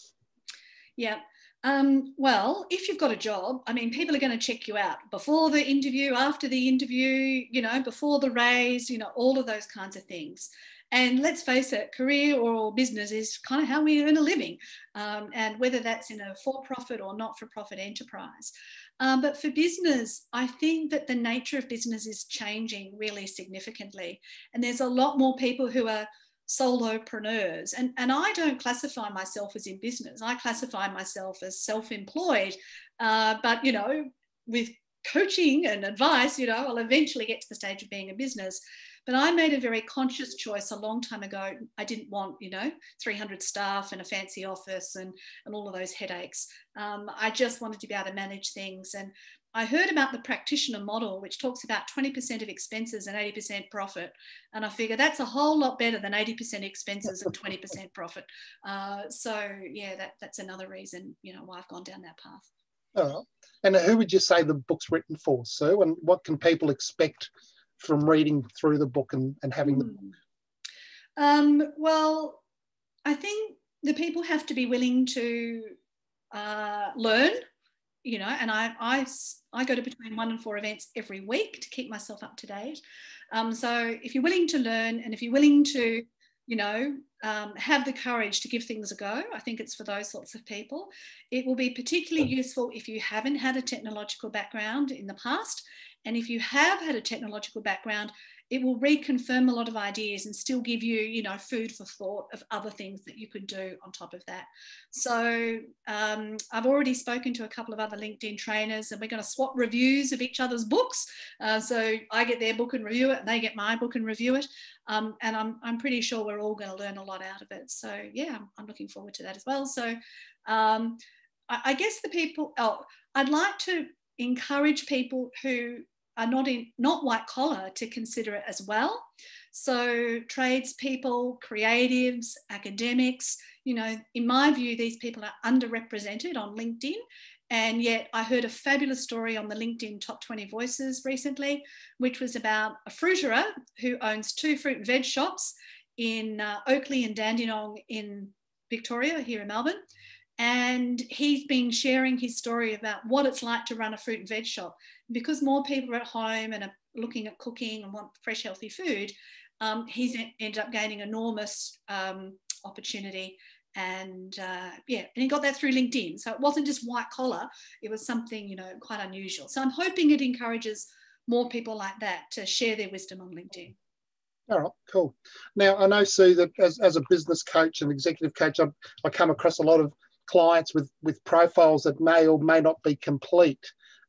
Yeah. Well, if you've got a job, I mean, people are going to check you out before the interview, after the interview, you know, before the raise, you know, all of those kinds of things. And let's face it, career or business is kind of how we earn a living, and whether that's in a for-profit or not-for-profit enterprise. But for business, I think that the nature of business is changing really significantly. And there's a lot more people who are solopreneurs. And I don't classify myself as in business. I classify myself as self-employed. But, you know, with coaching and advice, you know, I'll eventually get to the stage of being a business. But I made a very conscious choice a long time ago. I didn't want, you know, 300 staff and a fancy office and all of those headaches. I just wanted to be able to manage things. And I heard about the practitioner model, which talks about 20% of expenses and 80% profit. And I figure that's a whole lot better than 80% expenses and 20% profit. So, yeah, that's another reason, you know, why I've gone down that path.
All right. And who would you say the book's written for, Sue? And what can people expect from reading through the book and having the book?
Well, I think the people have to be willing to learn, you know, and I go to between 1 and 4 events every week to keep myself up to date. So if you're willing to learn, and if you're willing to, you know, have the courage to give things a go, I think it's for those sorts of people. It will be particularly useful if you haven't had a technological background in the past. And if you have had a technological background, it will reconfirm a lot of ideas and still give you, you know, food for thought of other things that you could do on top of that. So I've already spoken to a couple of other LinkedIn trainers, and we're going to swap reviews of each other's books. So I get their book and review it, and they get my book and review it. And I'm pretty sure we're all going to learn a lot out of it. So yeah, I'm looking forward to that as well. So I guess the people, I'd like to encourage people who are not white collar to consider it as well. So tradespeople, creatives, academics, you know, in my view, these people are underrepresented on LinkedIn. And yet I heard a fabulous story on the LinkedIn Top 20 Voices recently, which was about a fruiterer who owns 2 fruit and veg shops in Oakley and Dandenong in Victoria, here in Melbourne. And he's been sharing his story about what it's like to run a fruit and veg shop. Because more people are at home and are looking at cooking and want fresh, healthy food, he's ended up gaining enormous opportunity. And yeah, and he got that through LinkedIn. So it wasn't just white collar, it was something, you know, quite unusual. So I'm hoping it encourages more people like that to share their wisdom on LinkedIn.
All right, cool. Now, I know, Sue, that as a business coach and executive coach, I come across a lot of clients with profiles that may or may not be complete,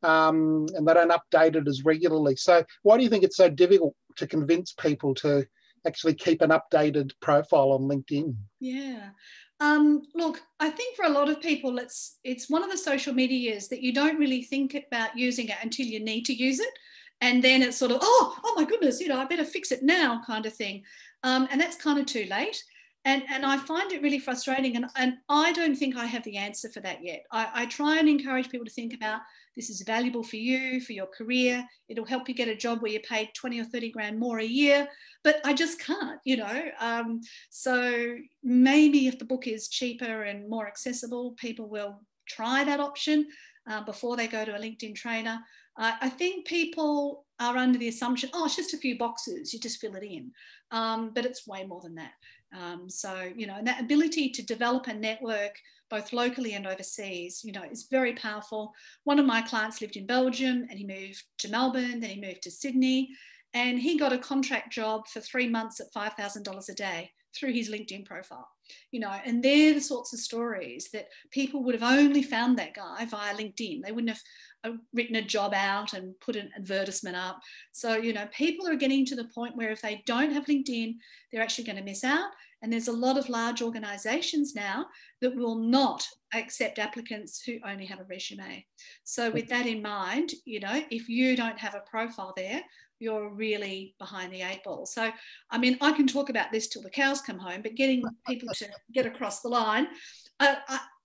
and they don't update it as regularly. So why do you think it's so difficult to convince people to actually keep an updated profile on LinkedIn?
Yeah. Look, I think for a lot of people, it's one of the social medias that you don't really think about using it until you need to use it. And then it's sort of, oh my goodness, you know, I better fix it now kind of thing. and that's kind of too late. And I find it really frustrating, and I don't think I have the answer for that yet. I try and encourage people to think about, this is valuable for you, for your career. It'll help you get a job where you're paid 20 or 30 grand more a year, but I just can't, you know. So maybe if the book is cheaper and more accessible, people will try that option before they go to a LinkedIn trainer. I think people are under the assumption, oh, it's just a few boxes, you just fill it in. But it's way more than that. So, you know, and that ability to develop a network both locally and overseas, you know, is very powerful. One of my clients lived in Belgium and he moved to Melbourne, then he moved to Sydney, and he got a contract job for 3 months at $5,000 a day through his LinkedIn profile, you know, and they're the sorts of stories that people would have only found that guy via LinkedIn. They wouldn't have written a job out and put an advertisement up. So, you know, people are getting to the point where if they don't have LinkedIn, they're actually going to miss out. And there's a lot of large organisations now that will not accept applicants who only have a resume. So with that in mind, you know, if you don't have a profile there, you're really behind the 8 ball. So, I mean, I can talk about this till the cows come home, but getting people to get across the line,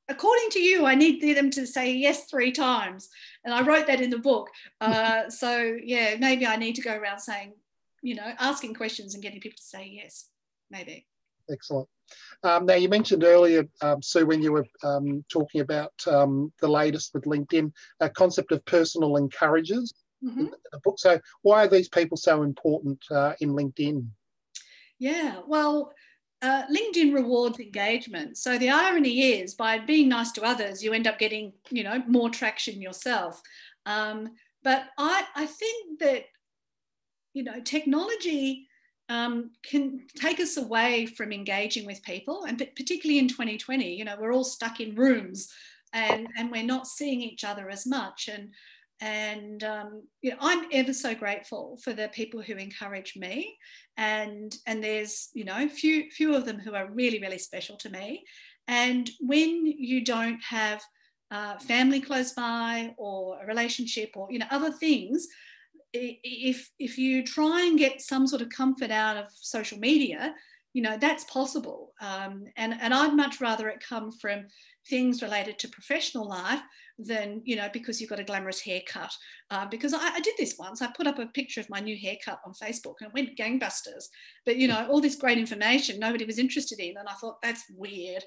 according to you, I need them to say yes 3 times. And I wrote that in the book. So, yeah, maybe I need to go around saying, you know, asking questions and getting people to say yes, maybe.
Excellent. Now, you mentioned earlier, Sue, when you were talking about the latest with LinkedIn, a concept of personal encouragers in the book. So why are these people so important in LinkedIn?
Yeah, well, LinkedIn rewards engagement. So the irony is, by being nice to others, you end up getting, you know, more traction yourself. But I think that, you know, technology can take us away from engaging with people, and particularly in 2020, you know, we're all stuck in rooms and we're not seeing each other as much. And you know, I'm ever so grateful for the people who encourage me, and there's, you know, few of them who are really, really special to me. And when you don't have family close by, or a relationship, or, you know, other things, if you try and get some sort of comfort out of social media, you know, that's possible. And I'd much rather it come from things related to professional life than, you know, because you've got a glamorous haircut. Because I did this once. I put up a picture of my new haircut on Facebook and it went gangbusters. But, you know, all this great information nobody was interested in. And I thought, that's weird.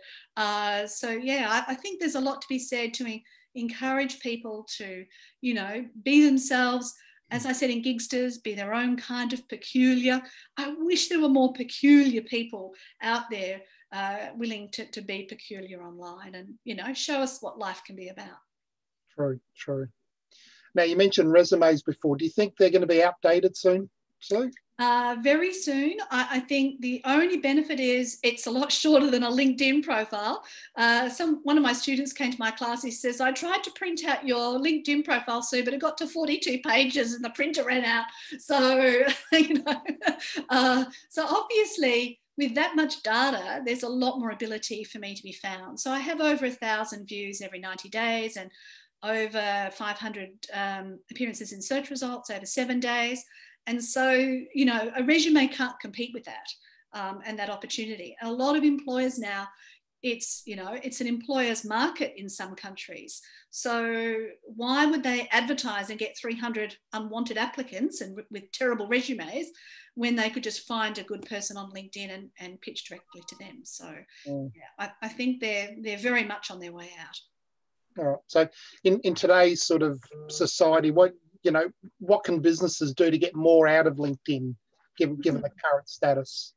So, yeah, I think there's a lot to be said to encourage people to, you know, be themselves. As I said in Gigsters, be their own kind of peculiar. I wish there were more peculiar people out there willing to be peculiar online and, you know, show us what life can be about.
True, true. Now, you mentioned resumes before. Do you think they're going to be outdated soon, Sue?
Very soon. I think the only benefit is it's a lot shorter than a LinkedIn profile. One of my students came to my class. He says, I tried to print out your LinkedIn profile, Sue, but it got to 42 pages and the printer ran out. So, you know, so obviously with that much data, there's a lot more ability for me to be found. So I have over 1,000 views every 90 days and over 500 appearances in search results over 7 days. And so, you know, a resume can't compete with that and that opportunity. And a lot of employers now, it's, you know, it's an employer's market in some countries. So why would they advertise and get 300 unwanted applicants and with terrible resumes when they could just find a good person on LinkedIn and pitch directly to them? So yeah, I think they're very much on their way out.
All right. So in today's sort of society, what can businesses do to get more out of LinkedIn, given the current status?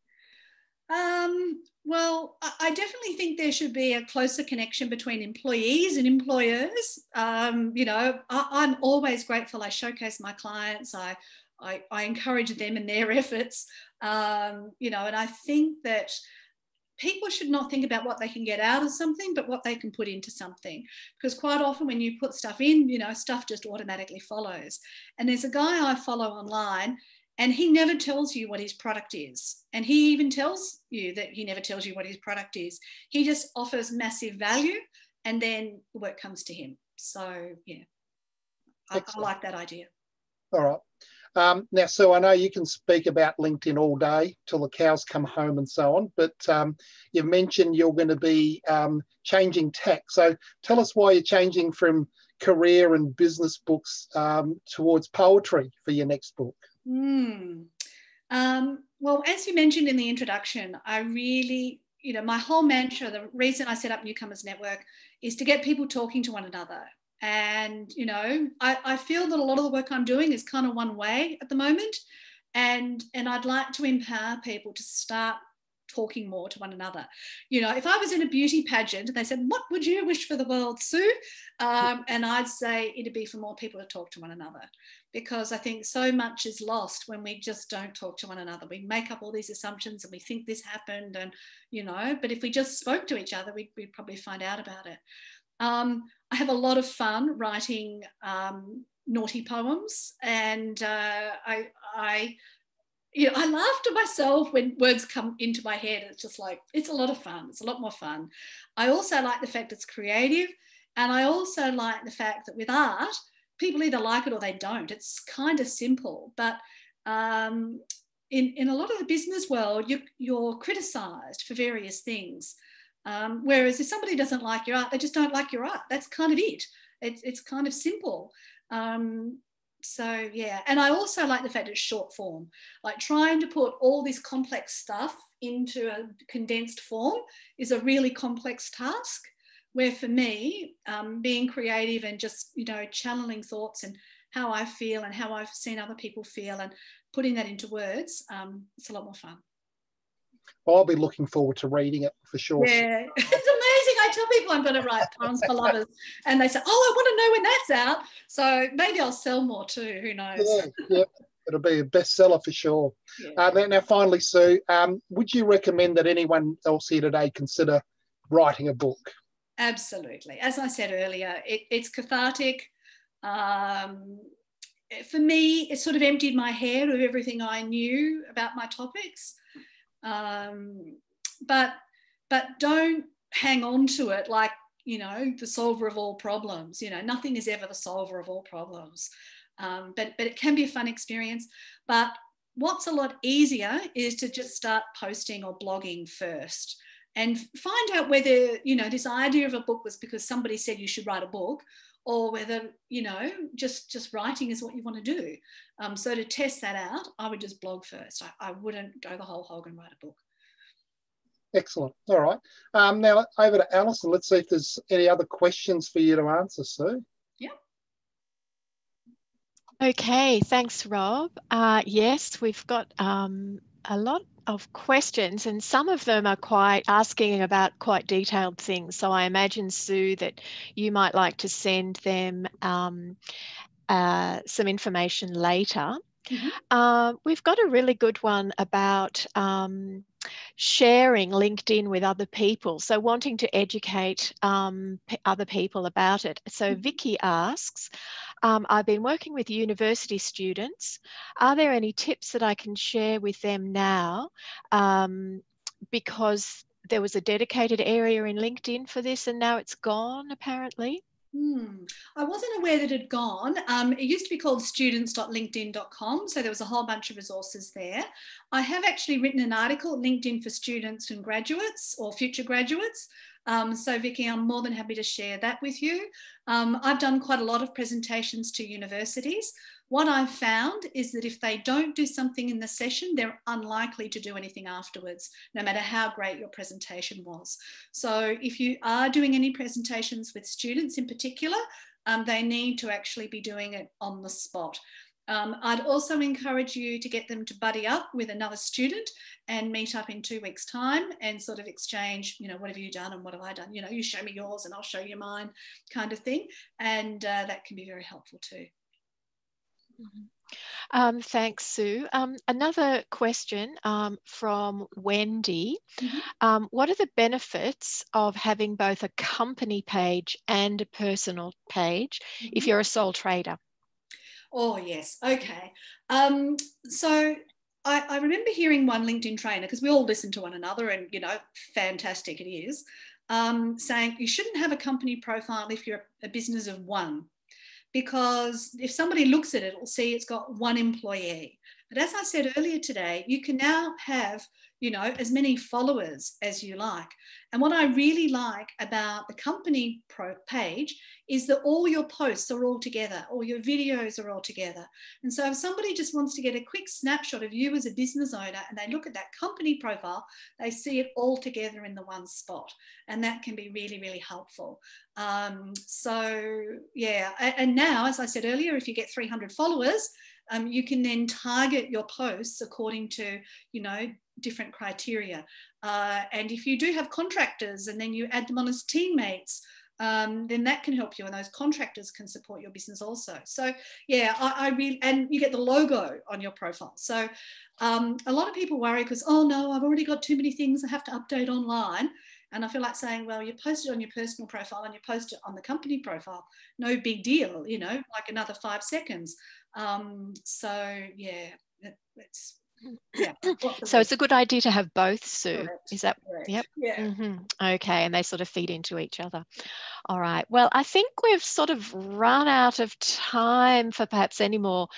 Well, I definitely think there should be a closer connection between employees and employers. You know, I'm always grateful. I showcase my clients. I encourage them in their efforts. You know, and I think that people should not think about what they can get out of something, but what they can put into something. Because quite often when you put stuff in, you know, stuff just automatically follows. And there's a guy I follow online, and he never tells you what his product is. And he even tells you that he never tells you what his product is. He just offers massive value, and then the work comes to him. So, yeah, I like that idea.
All right. Now, Sue, I know you can speak about LinkedIn all day till the cows come home and so on, but you've mentioned you're going to be changing tack. So tell us why you're changing from career and business books towards poetry for your next book.
Well, as you mentioned in the introduction, I really, my whole mantra, the reason I set up Newcomers Network is to get people talking to one another. And, I feel that a lot of the work I'm doing is kind of one way at the moment. And I'd like to empower people to start talking more to one another. If I was in a beauty pageant and they said, what would you wish for the world, Sue? And I'd say it'd be for more people to talk to one another, because I think so much is lost when we just don't talk to one another. We make up all these assumptions and we think this happened, and, but if we just spoke to each other, we'd probably find out about it. I have a lot of fun writing naughty poems, and I laugh to myself when words come into my head. It's just like, it's a lot of fun. It's a lot more fun. I also like the fact it's creative, and I also like the fact that with art, people either like it or they don't. It's kind of simple, but in a lot of the business world, you're criticised for various things. Whereas if somebody doesn't like your art, they just don't like your art. That's kind of it. It's kind of simple. So, yeah. And I also like the fact it's short form. Like, trying to put all this complex stuff into a condensed form is a really complex task, where for me, being creative and just, channeling thoughts and how I feel and how I've seen other people feel and putting that into words, it's a lot more fun.
Well, I'll be looking forward to reading it for sure.
Yeah, it's amazing. I tell people I'm going to write poems for lovers, and they say, "Oh, I want to know when that's out." So maybe I'll sell more too. Who knows?
Yeah, it'll be a bestseller for sure.
Yeah.
Now, finally, Sue, would you recommend that anyone else here today consider writing a book?
Absolutely. As I said earlier, it's cathartic. For me, it sort of emptied my head of everything I knew about my topics. But don't hang on to it like, the solver of all problems. Nothing is ever the solver of all problems. But it can be a fun experience. But what's a lot easier is to just start posting or blogging first, and find out whether, this idea of a book was because somebody said you should write a book, or whether, just writing is what you want to do. So to test that out, I would just blog first. I wouldn't go the whole hog and write a book.
Excellent. All right. Now over to Alison. Let's see if there's any other questions for you to answer, Sue.
Yeah.
Okay, thanks, Rob. Yes, we've got a lot of questions, and some of them are asking about quite detailed things. So I imagine, Sue, that you might like to send them some information later. Mm-hmm. We've got a really good one about sharing LinkedIn with other people, so wanting to educate other people about it. So Vicky asks, I've been working with university students. Are there any tips that I can share with them now? Because there was a dedicated area in LinkedIn for this and now it's gone, apparently.
I wasn't aware that it had gone. It used to be called students.linkedin.com, so there was a whole bunch of resources there. I have actually written an article, LinkedIn for students and graduates or future graduates. So Vicky, I'm more than happy to share that with you. I've done quite a lot of presentations to universities. What I've found is that if they don't do something in the session, they're unlikely to do anything afterwards, no matter how great your presentation was. So if you are doing any presentations with students in particular, they need to actually be doing it on the spot. I'd also encourage you to get them to buddy up with another student and meet up in 2 weeks' time and sort of exchange, what have you done and what have I done? You show me yours and I'll show you mine, kind of thing. And that can be very helpful too.
Mm-hmm. Thanks, Sue. Another question from Wendy. Mm-hmm. What are the benefits of having both a company page and a personal page if you're a sole trader?
Oh, yes. Okay. So I remember hearing one LinkedIn trainer, because we all listen to one another and, fantastic it is, saying you shouldn't have a company profile if you're a business of one, because if somebody looks at it, it'll see it's got one employee. But as I said earlier today, you can now have, you know, as many followers as you like. And what I really like about the company page is that all your posts are all together, all your videos are all together. And so if somebody just wants to get a quick snapshot of you as a business owner and they look at that company profile, they see it all together in the one spot. And that can be really, really helpful. So yeah, and now, as I said earlier, if you get 300 followers, you can then target your posts according to, you know, different criteria. And if you do have contractors and then you add them on as teammates, then that can help you, and those contractors can support your business also. So yeah, I really, and you get the logo on your profile. So a lot of people worry because, oh no, I've already got too many things I have to update online. And I feel like saying, well, you post it on your personal profile and you post it on the company profile. No big deal, you know, like another 5 seconds. So yeah, it's, yeah.
So it's a good idea to have both, Sue.
Correct.
Is that
correct?
Yep.
Yeah.
Okay, and they sort of feed into each other. All right. Well, I think we've sort of run out of time for perhaps any more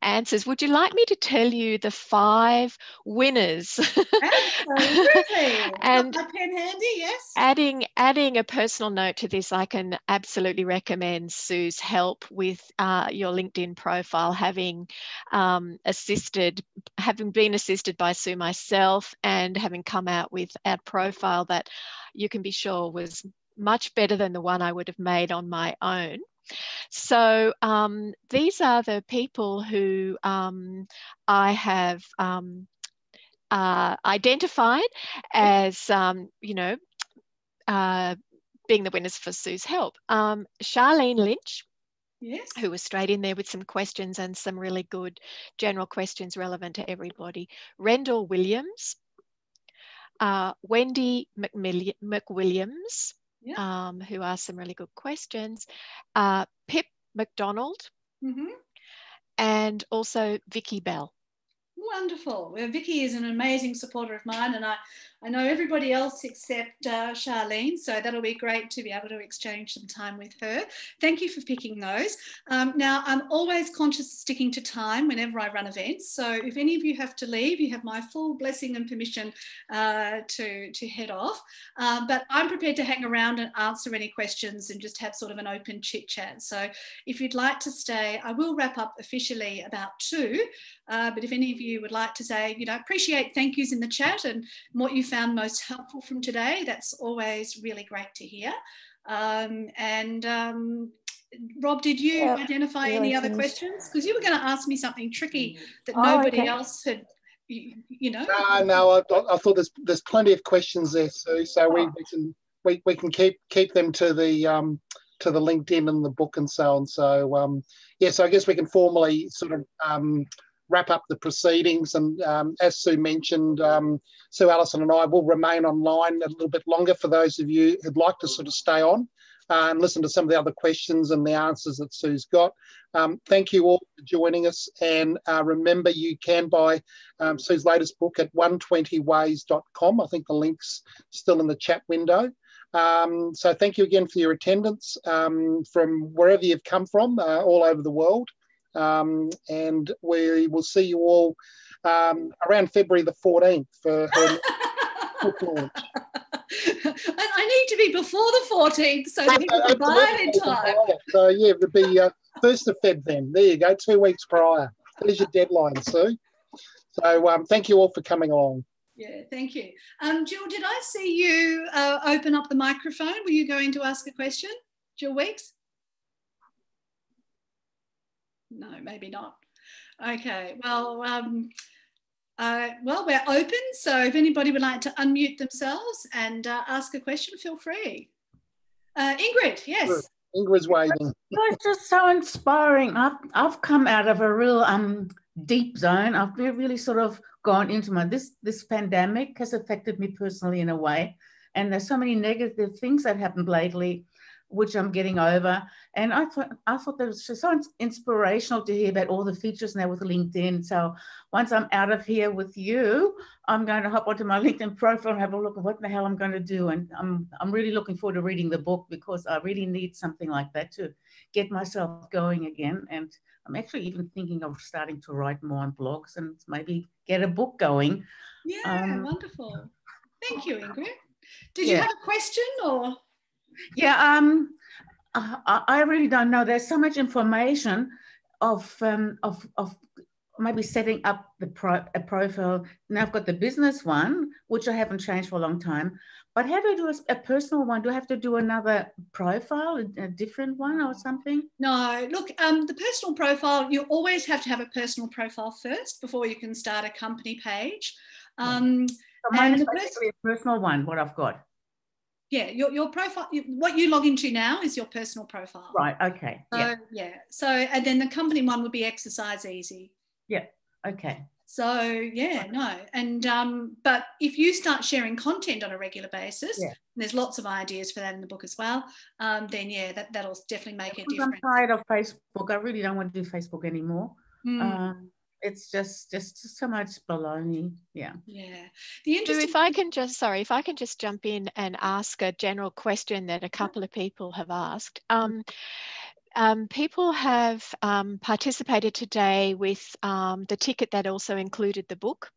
answers. Would you like me to tell you the 5 winners?
Absolutely.
And
got my pen handy, yes.
Adding a personal note to this, I can absolutely recommend Sue's help with your LinkedIn profile, having been assisted by Sue myself, and having come out with a profile that you can be sure was much better than the one I would have made on my own. So these are the people who I have identified as, you know, being the winners for Sue's help. Charlene Lynch,
yes,
who was straight in there with some questions and some really good general questions relevant to everybody. Rendell Williams, Wendy McWilliams,
yeah.
who asked some really good questions, Pip McDonald, and also Vicky Bell.
Wonderful. Well, Vicky is an amazing supporter of mine, and I know everybody else except Charlene, so that'll be great to be able to exchange some time with her. Thank you for picking those. Now, I'm always conscious of sticking to time whenever I run events, so if any of you have to leave, you have my full blessing and permission to head off, but I'm prepared to hang around and answer any questions and just have sort of an open chit chat. So if you'd like to stay, I will wrap up officially about 2, but if any of you would like to say, you know, appreciate thank yous in the chat and what you found most helpful from today, that's always really great to hear. Rob, did you identify any other questions? Because you were going to ask me something tricky that nobody else had, you know.
No, I thought there's plenty of questions there, Sue. So we can keep them to the LinkedIn and the book and so on. So yeah, so I guess we can formally sort of wrap up the proceedings, and as Sue mentioned, Sue Ellson and I will remain online a little bit longer for those of you who'd like to sort of stay on and listen to some of the other questions and the answers that Sue's got. Thank you all for joining us, and remember, you can buy Sue's latest book at 120ways.com. I think the link's still in the chat window. So thank you again for your attendance from wherever you've come from, all over the world. And we will see you all around February the 14th for her book launch.
I need to be before the 14th so that people can buy it in time.
So yeah, it would be 1st of Feb then. There you go, 2 weeks prior. There's your deadline, Sue. So thank you all for coming along.
Yeah, thank you. Jill, did I see you open up the microphone? Were you going to ask a question, Jill Weeks? No, maybe not. Okay, well, we're open, so if anybody would like to unmute themselves and ask a question, feel free. Ingrid, yes.
Sure. Ingrid's waving.
It's just so inspiring. I've come out of a real deep zone. I've really sort of gone into this pandemic has affected me personally in a way, and there's so many negative things that happened lately. which I'm getting over. And I thought that was just so inspirational to hear about all the features now with LinkedIn. So once I'm out of here with you, I'm going to hop onto my LinkedIn profile and have a look at what the hell I'm going to do. And I'm really looking forward to reading the book, because I really need something like that to get myself going again. And I'm actually even thinking of starting to write more on blogs and maybe get a book going.
Yeah, wonderful. Thank you, Ingrid. Did you have a question or?
Yeah, I really don't know. There's so much information of maybe setting up a profile. Now I've got the business one, which I haven't changed for a long time. But how do I do a personal one? Do I have to do another profile, a different one or something?
No, look, the personal profile, you always have to have a personal profile first before you can start a company page.
So mine is basically a personal one, what I've got.
Yeah, your profile, what you log into now is your personal profile.
Right, okay.
So, yeah. So, and then the company one would be Exercise Easy.
Yeah, okay.
So, yeah, no. And, but if you start sharing content on a regular basis, and there's lots of ideas for that in the book as well, then, yeah, that'll definitely make a difference.
I'm tired of Facebook. I really don't want to do Facebook anymore. It's just so much baloney. Yeah.
The interesting.
If I can just jump in and ask a general question that a couple of people have asked. People have participated today with the ticket that also included the book.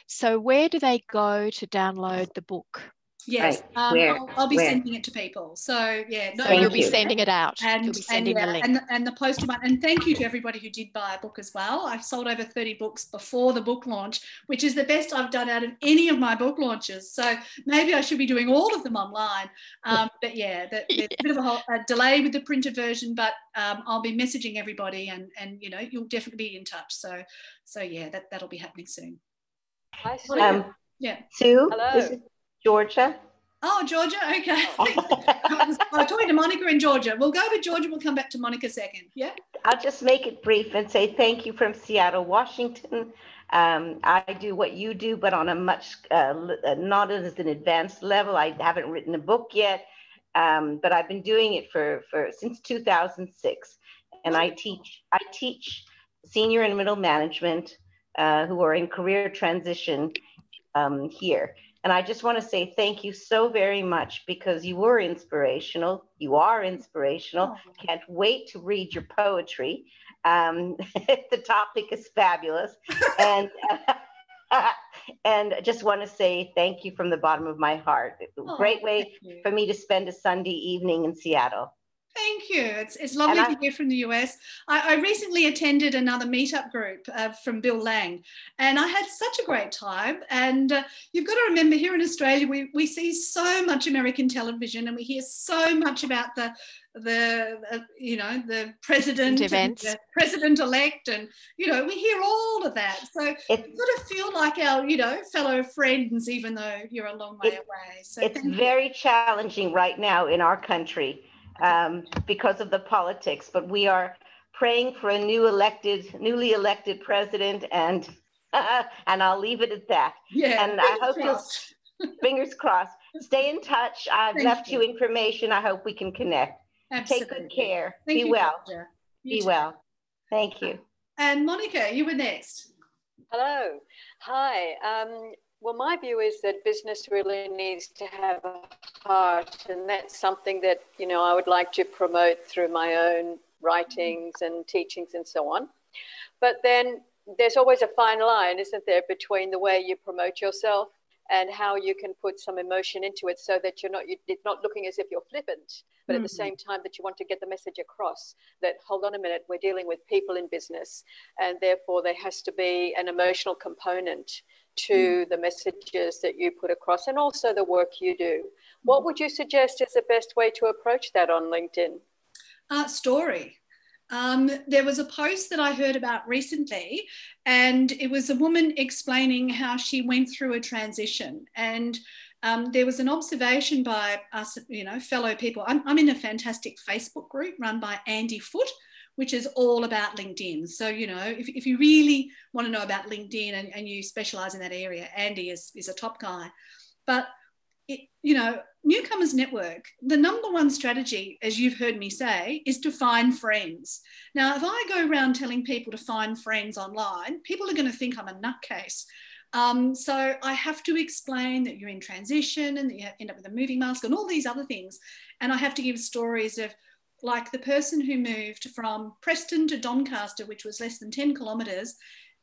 So where do they go to download the book?
Yes,
right.
I'll be sending it to people. So yeah,
so you'll be sending it out. You'll be sending the link.
And the postal one. And thank you to everybody who did buy a book as well. I've sold over 30 books before the book launch, which is the best I've done out of any of my book launches. So maybe I should be doing all of them online. But yeah, there's a bit of a delay with the printed version, but I'll be messaging everybody, and you know, you'll definitely be in touch. So yeah, that'll be happening soon.
Hi, Sue.
Yeah.
Sue.
Hello.
This is Georgia.
Oh, Georgia. Okay. I was talking to Monica and Georgia. We'll go with Georgia. We'll come back to Monica second. Yeah.
I'll just make it brief and say thank you from Seattle, Washington. I do what you do, but on a much not as an advanced level. I haven't written a book yet, but I've been doing it for since 2006, and I teach senior and middle management who are in career transition here. And I just want to say thank you so very much, because you were inspirational. You are inspirational. Can't wait to read your poetry. The topic is fabulous. And and I just want to say thank you from the bottom of my heart. Great way for me to spend a Sunday evening in Seattle.
Thank you. It's lovely to hear from the US. I recently attended another meetup group from Bill Lang, and I had such a great time. And you've got to remember, here in Australia, we see so much American television, and we hear so much about the you know, the president, the president-elect, and you know, we hear all of that. So you sort of feel like our, you know, fellow friends, even though you're a long way away. So
it's very challenging right now in our country. Because of the politics, but we are praying for a newly elected president, and I'll leave it at that.
Yeah,
and I hope you'll, fingers crossed, stay in touch. I've left you information. I hope we can connect.
Absolutely.
Take good care.
Be
well.
Be
well. Thank you.
And Monica, you were next.
Hello. Hi. Well, my view is that business really needs to have a heart, and that's something that, you know, I would like to promote through my own writings and teachings and so on. But then there's always a fine line, isn't there, between the way you promote yourself and how you can put some emotion into it, so that you're not looking as if you're flippant, but at the same time that you want to get the message across that, hold on a minute, we're dealing with people in business, and therefore there has to be an emotional component to the messages that you put across, and also the work you do. What would you suggest is the best way to approach that on LinkedIn?
Story. There was a post that I heard about recently, and it was a woman explaining how she went through a transition. And there was an observation by us, you know, fellow people. I'm in a fantastic Facebook group run by Andy Foote, which is all about LinkedIn. So, you know, if you really want to know about LinkedIn and you specialize in that area, Andy is a top guy. But Newcomers Network, the number one strategy, as you've heard me say, is to find friends. Now, if I go around telling people to find friends online, people are going to think I'm a nutcase. So I have to explain that you're in transition and that you end up with a moving mask and all these other things. And I have to give stories of, like, the person who moved from Preston to Doncaster, which was less than 10 kilometres,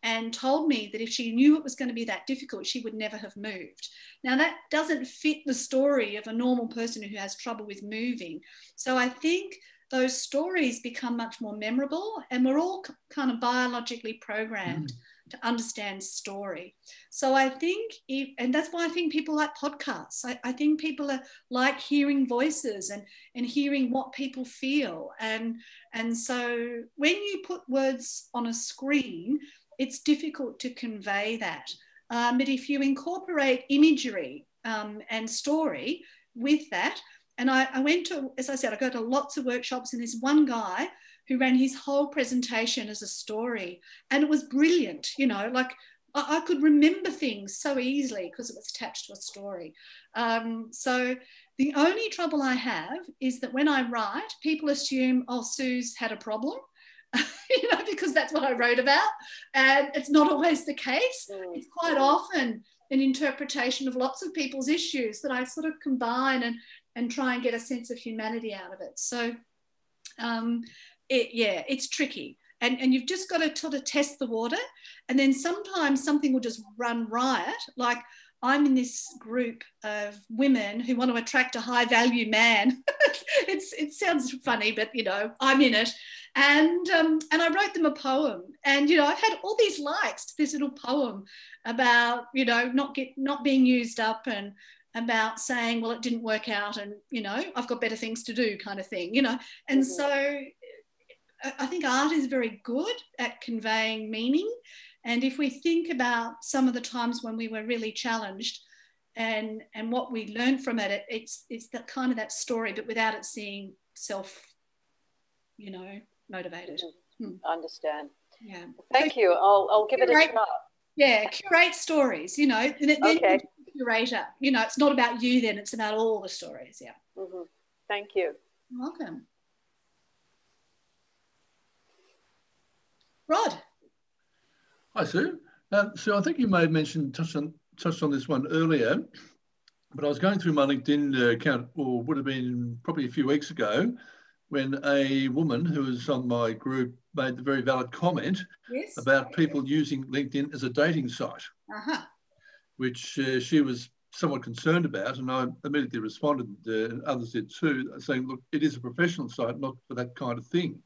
and told me that if she knew it was going to be that difficult, she would never have moved. Now, that doesn't fit the story of a normal person who has trouble with moving. So I think those stories become much more memorable, and we're all kind of biologically programmed to understand story. So I think, and that's why I think people like podcasts. I think people like hearing voices and hearing what people feel. And so when you put words on a screen, it's difficult to convey that. But if you incorporate imagery and story with that, and I went to, as I said, I go to lots of workshops, and there's one guy who ran his whole presentation as a story, and it was brilliant. Like I could remember things so easily because it was attached to a story. So the only trouble I have is that when I write, people assume, oh, Sue's had a problem. Because that's what I wrote about, and it's not always the case. It's quite often an interpretation of lots of people's issues that I sort of combine and try and get a sense of humanity out of it. So it's tricky, and you've just got to sort of test the water, and then sometimes something will just run riot. Like, I'm in this group of women who want to attract a high value man. It sounds funny, but I'm in it. And I wrote them a poem, and I've had all these likes to this little poem about not being used up, and about saying, well, it didn't work out, and I've got better things to do, kind of thing. And so I think art is very good at conveying meaning. And if we think about some of the times when we were really challenged and what we learned from it, it's that kind of that story, but without it seeing self, motivated.
I understand.
Yeah.
Thank you. I'll give it a try.
Yeah, curate stories, and then
okay.
Curator, it's not about you then, it's about all the stories. Yeah.
Thank you.
You're welcome. Rod.
Hi, Sue. So I think you may have touched on this one earlier, but I was going through my LinkedIn account, or would have been probably a few weeks ago, when a woman who was on my group made the very valid comment about people using LinkedIn as a dating site, which she was somewhat concerned about, and I immediately responded, and others did too, saying, look, it is a professional site, not for that kind of thing.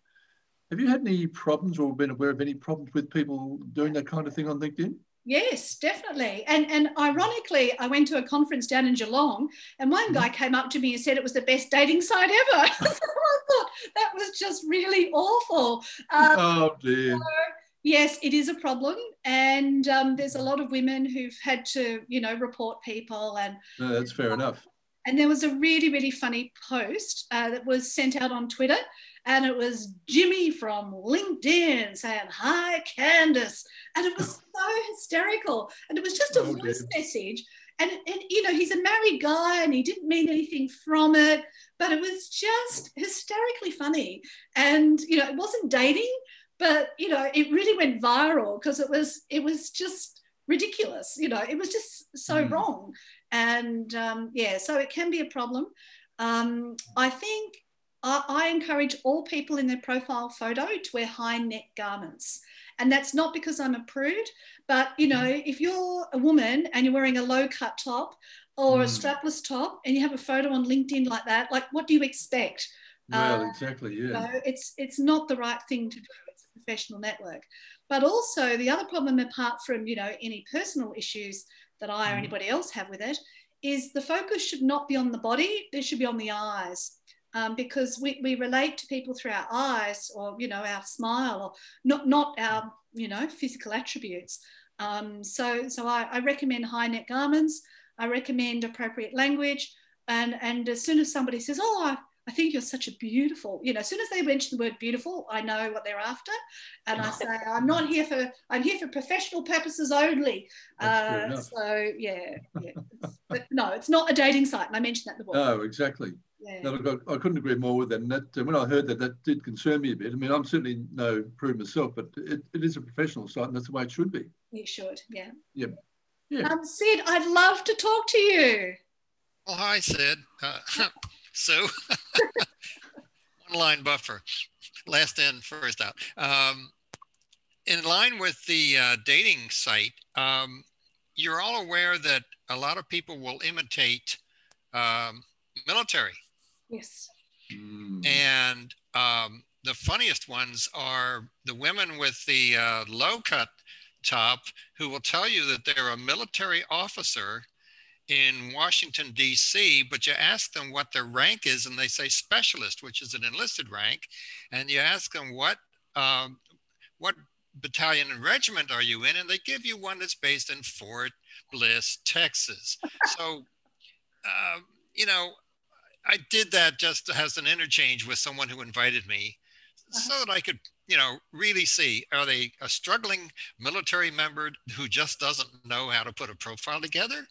Have you had any problems or been aware of any problems with people doing that kind of thing on LinkedIn?
Yes, definitely. And ironically, I went to a conference down in Geelong, and one guy came up to me and said it was the best dating site ever. So I thought that was just really awful.
Oh, dear.
So, yes, it is a problem. And there's a lot of women who've had to, report people. And
no, that's fair enough.
And there was a really, really funny post that was sent out on Twitter. And it was Jimmy from LinkedIn saying, hi, Candace. And it was so hysterical. And it was just a voice message. And he's a married guy and he didn't mean anything from it, but it was just hysterically funny. And, it wasn't dating, but, it really went viral because it was just ridiculous. It was just so wrong. And so it can be a problem. I think I encourage all people in their profile photo to wear high neck garments. And that's not because I'm a prude, but, if you're a woman and you're wearing a low cut top or a strapless top and you have a photo on LinkedIn like that, like, what do you expect?
Well, exactly, yeah.
It's not the right thing to do. It's a professional network. But also the other problem, apart from, any personal issues that I or anybody else have with it, is the focus should not be on the body, it should be on the eyes. Because we relate to people through our eyes or, our smile, or not our, physical attributes. So I recommend high neck garments. I recommend appropriate language. And as soon as somebody says, oh, I think you're such a beautiful, you know, as soon as they mention the word beautiful, I know what they're after. And I say, I'm here for professional purposes only. So yeah. But no, it's not a dating site. And I mentioned that in the book.
No, exactly.
Yeah.
No, look, I couldn't agree more with that. And that, when I heard that, that did concern me a bit. I mean, I'm certainly no prude myself, but it is a professional site, and that's the way it should be.
It should, yeah.
Yep. Yeah.
Sid, I'd love to talk to you.
Well, hi, Sid. Sue. One-line buffer. Last in, first out. In line with the dating site, you're all aware that a lot of people will imitate military.
Yes.
And the funniest ones are the women with the low-cut top who will tell you that they're a military officer in Washington, D.C., but you ask them what their rank is, and they say specialist, which is an enlisted rank. And you ask them what battalion and regiment are you in, and they give you one that's based in Fort Bliss, Texas. So, you know, I did that just as an interchange with someone who invited me so that I could, you know, really see, are they a struggling military member who just doesn't know how to put a profile together?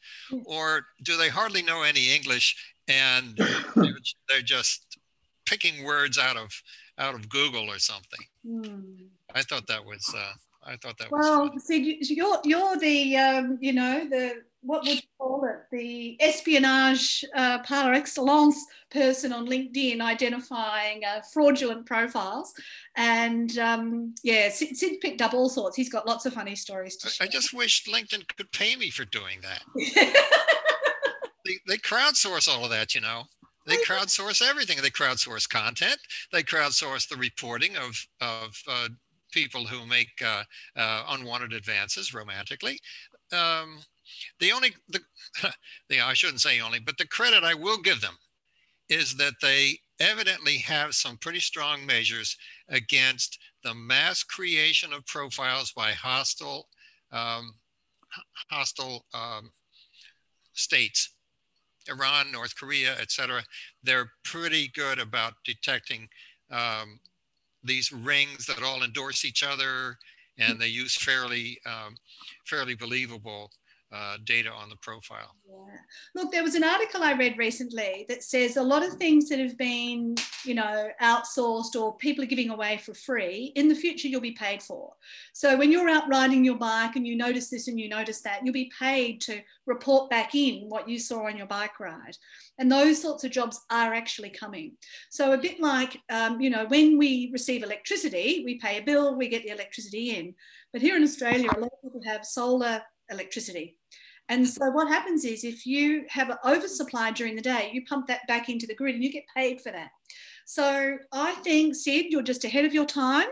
Or do they hardly know any English and they're just picking words out of Google or something? I thought that was
well,
fun.
Sid, you're the you know, the, what would you call it, the espionage par excellence person on LinkedIn, identifying fraudulent profiles. And yeah, Sid picked up all sorts. He's got lots of funny stories to share.
I just wish LinkedIn could pay me for doing that. They crowdsource all of that, you know. They crowdsource everything. They crowdsource content. They crowdsource the reporting of people who make unwanted advances romantically. I shouldn't say only, but the credit I will give them is that they evidently have some pretty strong measures against the mass creation of profiles by hostile states, Iran, North Korea, etc. They're pretty good about detecting these rings that all endorse each other, and they use fairly believable data on the profile.
Yeah. Look, there was an article I read recently that says a lot of things that have been, you know, outsourced or people are giving away for free, in the future you'll be paid for. So when you're out riding your bike and you notice this and you notice that, you'll be paid to report back in what you saw on your bike ride. And those sorts of jobs are actually coming. So a bit like, you know, when we receive electricity, we pay a bill, we get the electricity in. But here in Australia, a lot of people have solar electricity. And so what happens is if you have an oversupply during the day, you pump that back into the grid and you get paid for that. So I think, Sid, you're just ahead of your time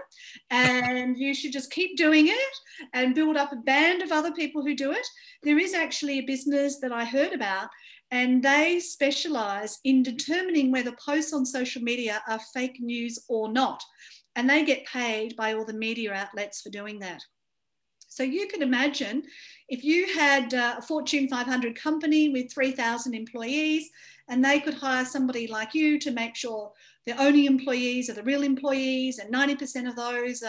and you should just keep doing it and build up a band of other people who do it. There is actually a business that I heard about, and they specialize in determining whether posts on social media are fake news or not. And they get paid by all the media outlets for doing that. So you can imagine if you had a Fortune 500 company with 3,000 employees, and they could hire somebody like you to make sure the only employees are the real employees, and 90% of those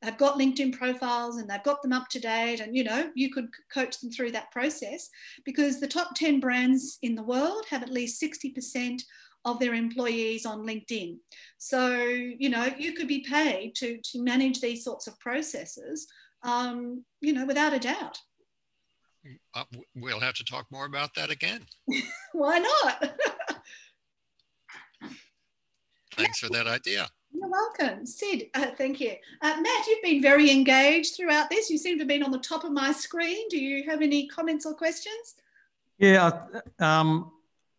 have got LinkedIn profiles and they've got them up to date, and you know, you could coach them through that process, because the top 10 brands in the world have at least 60% of their employees on LinkedIn. So, you know, you could be paid to manage these sorts of processes, you know, without a doubt.
We'll have to talk more about that again.
Why not?
Thanks for that idea.
You're welcome. Sid, thank you. Matt, you've been very engaged throughout this. You seem to have been on the top of my screen. Do you have any comments or questions?
Yeah,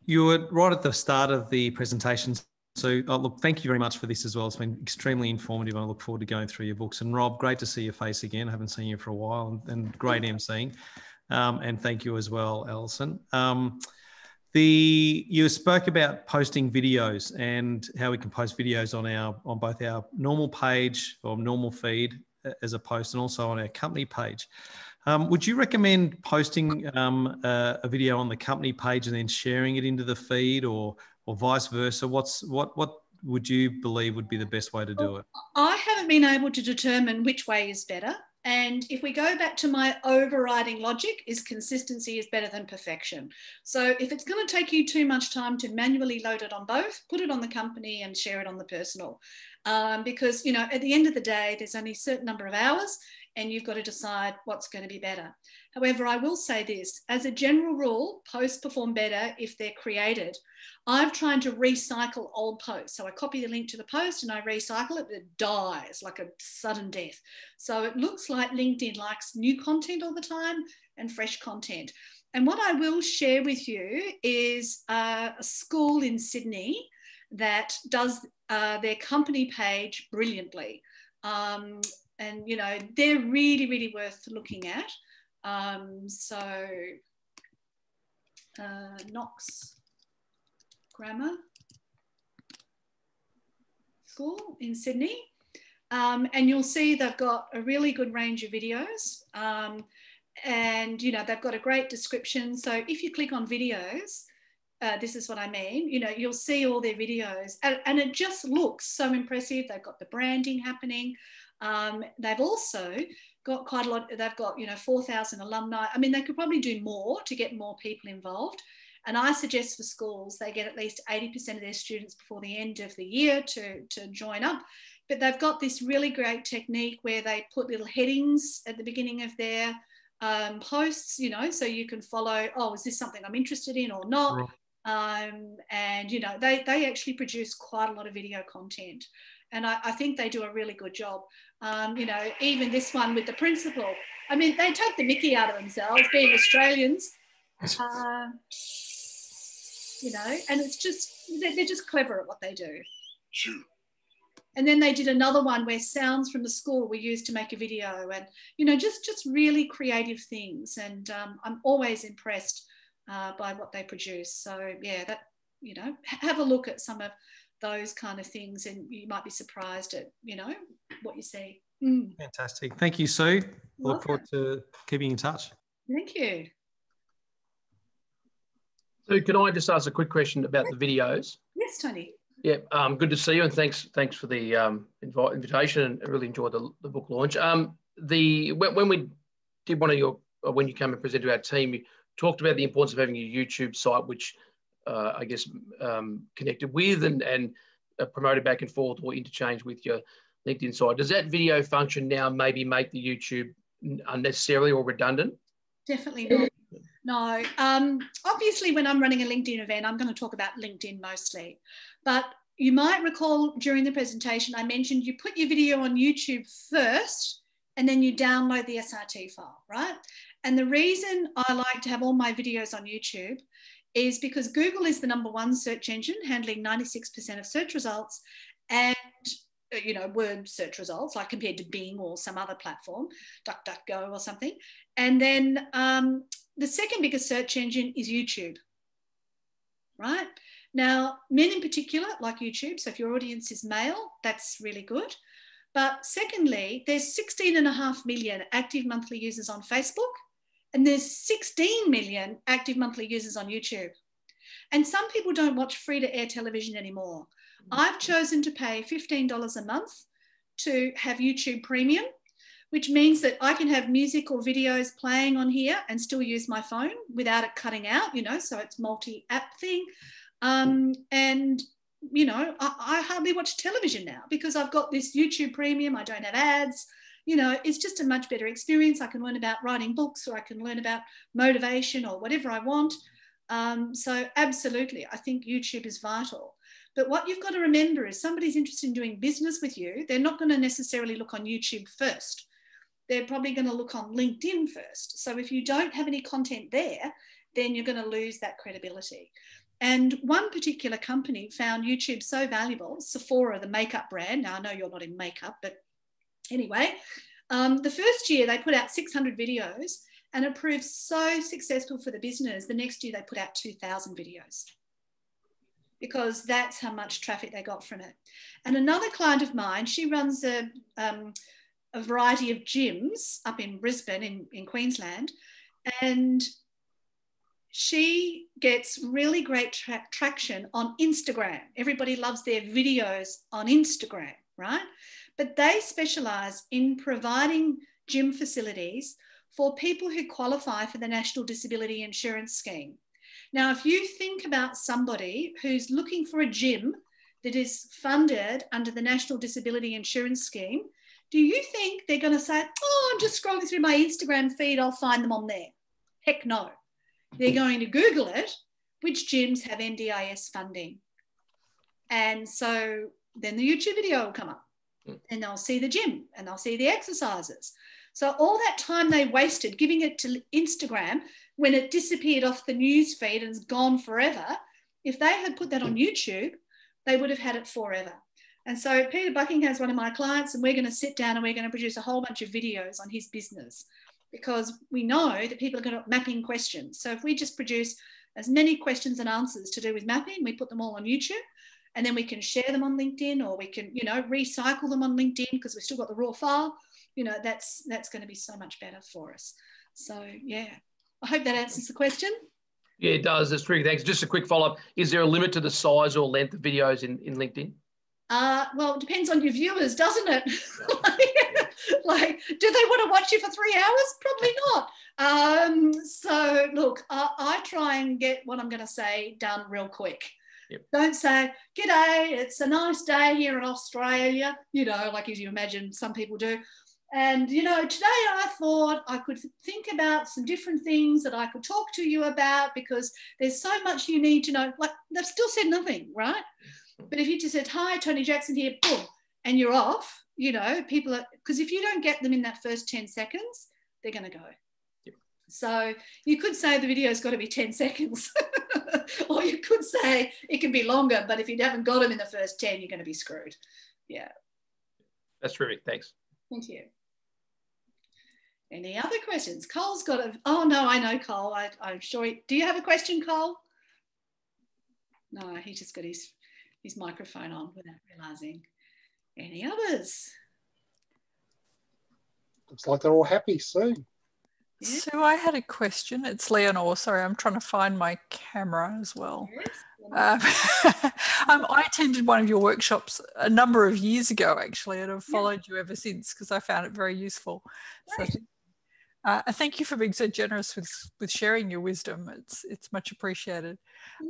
you were right at the start of the presentation. So look, thank you very much for this as well. It's been extremely informative. I look forward to going through your books. And Rob, great to see your face again. I haven't seen you for a while, and great emceeing. And thank you as well, Alison. You spoke about posting videos and how we can post videos on both our normal page or normal feed as a post, and also on our company page. Would you recommend posting a video on the company page and then sharing it into the feed, or or vice versa? What would you believe would be the best way to do it?
I haven't been able to determine which way is better. And if we go back to my overriding logic, is consistency is better than perfection. So if it's going to take you too much time to manually load it on both, put it on the company and share it on the personal. Because, you know, at the end of the day, there's only a certain number of hours and you've got to decide what's going to be better. However, I will say this, as a general rule, posts perform better if they're created. I've tried to recycle old posts. So I copy the link to the post and I recycle it, but it dies like a sudden death. So it looks like LinkedIn likes new content all the time and fresh content. And what I will share with you is a school in Sydney that does their company page brilliantly. And, you know, they're really, really worth looking at. Knox Grammar School in Sydney. And you'll see they've got a really good range of videos. And, you know, they've got a great description. So if you click on videos, this is what I mean, you know, you'll see all their videos and it just looks so impressive. They've got the branding happening. They've also got quite a lot, they've got, you know, 4,000 alumni. I mean, they could probably do more to get more people involved. And I suggest for schools, they get at least 80% of their students before the end of the year to join up. But they've got this really great technique where they put little headings at the beginning of their posts, you know, so you can follow, oh, is this something I'm interested in or not? And, you know, they actually produce quite a lot of video content. And I think they do a really good job. You know, even this one with the principal, I mean, they take the mickey out of themselves being Australians, you know, and it's just, they're just clever at what they do. And then they did another one where sounds from the school were used to make a video and, you know, just really creative things. And I'm always impressed by what they produce. So, yeah, that, you know, have a look at some of those kind of things and you might be surprised at, you know, what you see.
Fantastic. Thank you, Sue. Look forward to keeping in touch.
Thank you.
So can I just ask a quick question about the videos?
Yes, Tony.
Yeah, good to see you and thanks for the invitation and I really enjoyed the book launch. When we did when you came and presented to our team, you talked about the importance of having a YouTube site, which I guess connected with and promoted back and forth or interchange with your LinkedIn site. Does that video function now maybe make the YouTube unnecessarily or redundant?
Definitely not. No. Obviously, when I'm running a LinkedIn event, I'm going to talk about LinkedIn mostly. But you might recall during the presentation, I mentioned you put your video on YouTube first and then you download the SRT file, right? And the reason I like to have all my videos on YouTube is because Google is the #1 search engine, handling 96% of search results and, you know, word search results, like compared to Bing or some other platform, DuckDuckGo or something. And then the second biggest search engine is YouTube, right? Now, men in particular like YouTube. So if your audience is male, that's really good. But secondly, there's 16.5 million active monthly users on Facebook. And there's 16 million active monthly users on YouTube. And some people don't watch free-to-air television anymore. I've chosen to pay $15 a month to have YouTube Premium, which means that I can have music or videos playing on here and still use my phone without it cutting out, you know, so it's multi-app thing. And, you know, I hardly watch television now because I've got this YouTube Premium. I don't have ads. You know, it's just a much better experience. I can learn about writing books or I can learn about motivation or whatever I want. So absolutely, I think YouTube is vital. But what you've got to remember is somebody's interested in doing business with you, they're not going to necessarily look on YouTube first. They're probably going to look on LinkedIn first. So if you don't have any content there, then you're going to lose that credibility. And one particular company found YouTube so valuable, Sephora, the makeup brand. Now, I know you're not in makeup, but anyway, the first year they put out 600 videos and it proved so successful for the business. The next year they put out 2,000 videos because that's how much traffic they got from it. And another client of mine, she runs a variety of gyms up in Brisbane in Queensland. And she gets really great traction on Instagram. Everybody loves their videos on Instagram, right? But they specialise in providing gym facilities for people who qualify for the National Disability Insurance Scheme. Now, if you think about somebody who's looking for a gym that is funded under the National Disability Insurance Scheme, do you think they're going to say, oh, I'm just scrolling through my Instagram feed, I'll find them on there? Heck no. They're going to Google it, which gyms have NDIS funding. And so then the YouTube video will come up and they'll see the gym and they'll see the exercises. So all that time they wasted giving it to Instagram when it disappeared off the newsfeed and is gone forever, if they had put that on YouTube, they would have had it forever. And so Peter Buckingham is one of my clients, and we're going to sit down and we're going to produce a whole bunch of videos on his business, because we know that people are going to mapping questions. So if we just produce as many questions and answers to do with mapping, we put them all on YouTube, and then we can share them on LinkedIn, or we can, you know, recycle them on LinkedIn because we've still got the raw file. You know, that's going to be so much better for us. So yeah, I hope that answers the question.
Yeah, it does. That's terrific. Thanks. Just a quick follow-up. Is there a limit to the size or length of videos in LinkedIn?
Well, it depends on your viewers, doesn't it? like, do they want to watch you for 3 hours? Probably not. So look, I try and get what I'm going to say done real quick. Yep. Don't say, g'day, it's a nice day here in Australia, you know, like as you imagine some people do. And, you know, today I thought I could think about some different things that I could talk to you about, because there's so much you need to know. Like, they've still said nothing, right? But if you just said, hi, Tony Jackson here, boom, and you're off, you know, people are, because if you don't get them in that first 10 seconds, they're going to go. Yep. So you could say the video's got to be 10 seconds, or you could say it can be longer, but if you haven't got them in the first 10, you're going to be screwed. Yeah.
That's terrific. Thanks.
Thank you. Any other questions? Cole's got a, oh no, I know Cole. I'm sure. Do you have a question, Cole? No, he just got his microphone on without realising. Any others?
Looks like they're all happy, Sue.
Yeah. Sue, I had a question. It's Leonore. Sorry, I'm trying to find my camera as well. Yes. I attended one of your workshops a number of years ago, actually, and I've followed you ever since because I found it very useful. Right. So, thank you for being so generous with sharing your wisdom. It's much appreciated.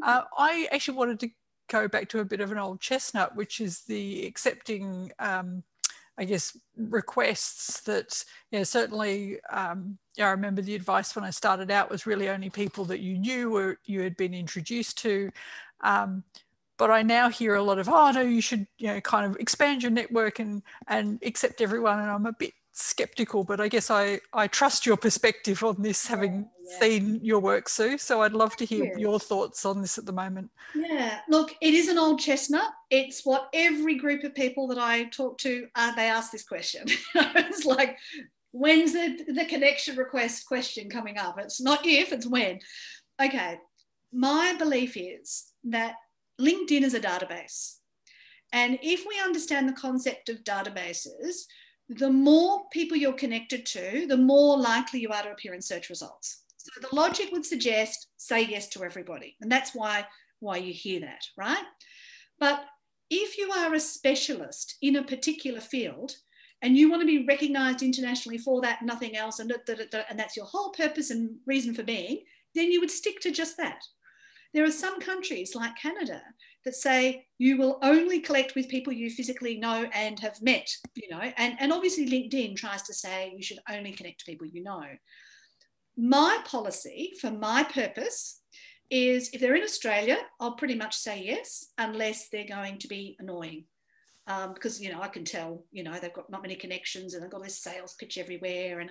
I actually wanted to go back to a bit of an old chestnut, which is the accepting, I guess, requests that, you know, certainly, I remember the advice when I started out was really only people that you knew or you had been introduced to. But I now hear a lot of, oh, no, you should, you know, kind of expand your network and accept everyone. And I'm a bit skeptical, but I guess I trust your perspective on this, having seen your work, Sue. So I'd love to hear your thoughts on this at the moment. Yeah,
look, it is an old chestnut. It's what every group of people that I talk to, they ask this question. It's like, when's the connection request question coming up? It's not if, it's when. Okay, my belief is that LinkedIn is a database. And if we understand the concept of databases, the more people you're connected to, the more likely you are to appear in search results. So the logic would suggest say yes to everybody. And that's why you hear that, right? But if you are a specialist in a particular field and you want to be recognized internationally for that, nothing else, and that's your whole purpose and reason for being, then you would stick to just that. There are some countries like Canada that say you will only collect with people you physically know and have met, you know, and obviously LinkedIn tries to say you should only connect to people you know. My policy for my purpose is if they're in Australia, I'll pretty much say yes, unless they're going to be annoying. Because, you know, I can tell, you know, they've got not many connections and they've got this sales pitch everywhere.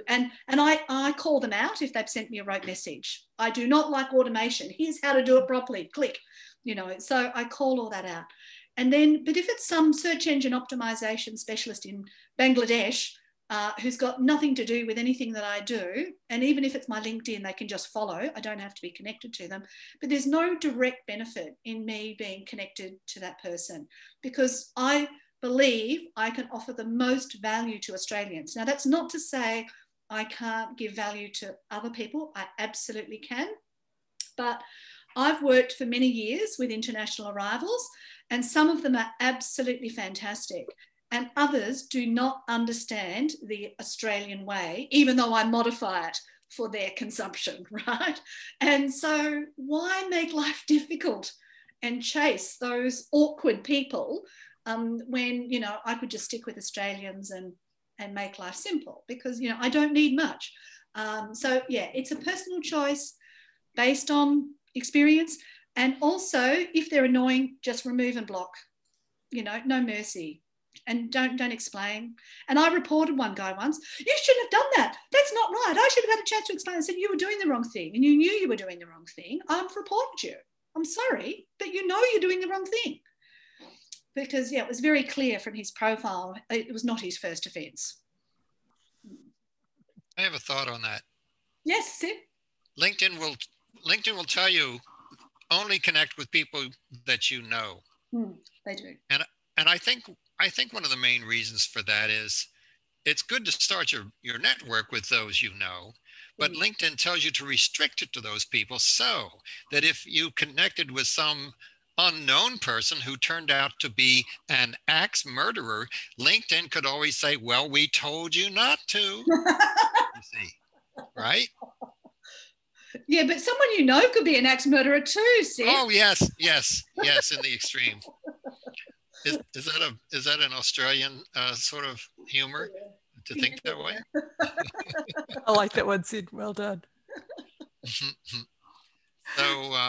And I call them out if they've sent me a rogue message. I do not like automation. Here's how to do it properly. Click, you know, so I call all that out. And then, but if it's some search engine optimization specialist in Bangladesh who's got nothing to do with anything that I do, and even if it's my LinkedIn, they can just follow. I don't have to be connected to them. But there's no direct benefit in me being connected to that person because I believe I can offer the most value to Australians. Now, that's not to say I can't give value to other people. I absolutely can. but I've worked for many years with international arrivals, and some of them are absolutely fantastic. And others do not understand the Australian way, even though I modify it for their consumption, right? And so why make life difficult and chase those awkward people when, you know, I could just stick with Australians and make life simple, because, you know, I don't need much. So yeah, it's a personal choice based on experience. And also, if they're annoying, just remove and block, you know, no mercy. And don't explain. And I reported one guy once, you shouldn't have done that. That's not right. I should have had a chance to explain. I said, you were doing the wrong thing and you knew you were doing the wrong thing. I've reported you. I'm sorry, but you know you're doing the wrong thing. Because, yeah, it was very clear from his profile, it was not his first offence.
I have a thought on that.
Yes, Sid?
LinkedIn will tell you only connect with people that you know.
They do.
And I think one of the main reasons for that is it's good to start your network with those you know, but LinkedIn tells you to restrict it to those people, so that if you connected with some unknown person who turned out to be an axe murderer, LinkedIn could always say, well, we told you not to. You see, right?
Yeah, but someone you know could be an axe murderer too, Sid.
Oh, yes, in the extreme. Is that an Australian sort of humor to think that way?
I like that one, Sid. Well done.
So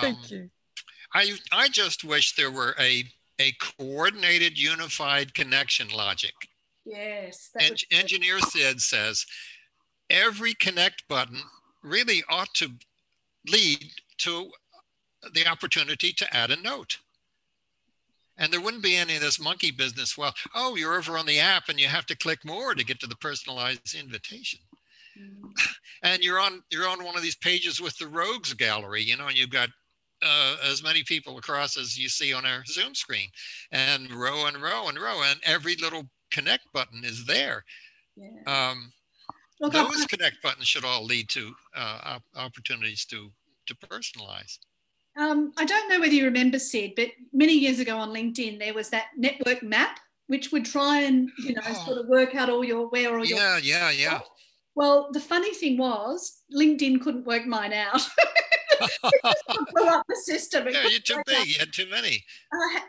thank you.
I just wish there were a coordinated, unified connection logic.
Yes.
Engineer Sid says every connect button really ought to lead to the opportunity to add a note. And there wouldn't be any of this monkey business. Well, oh, you're over on the app and you have to click more to get to the personalized invitation. And you're on one of these pages with the rogues gallery, you know, and you've got as many people across as you see on our Zoom screen, and row and row and row, and every little connect button is there. Yeah. Those connect buttons should all lead to opportunities to personalize.
I don't know whether you remember, Sid, but many years ago on LinkedIn, there was that network map, which would try and, you know, sort of work out all your, where all your...
Yeah.
Well, the funny thing was, LinkedIn couldn't work mine out. It just blew up the system.
Yeah, you're too big. You had too many.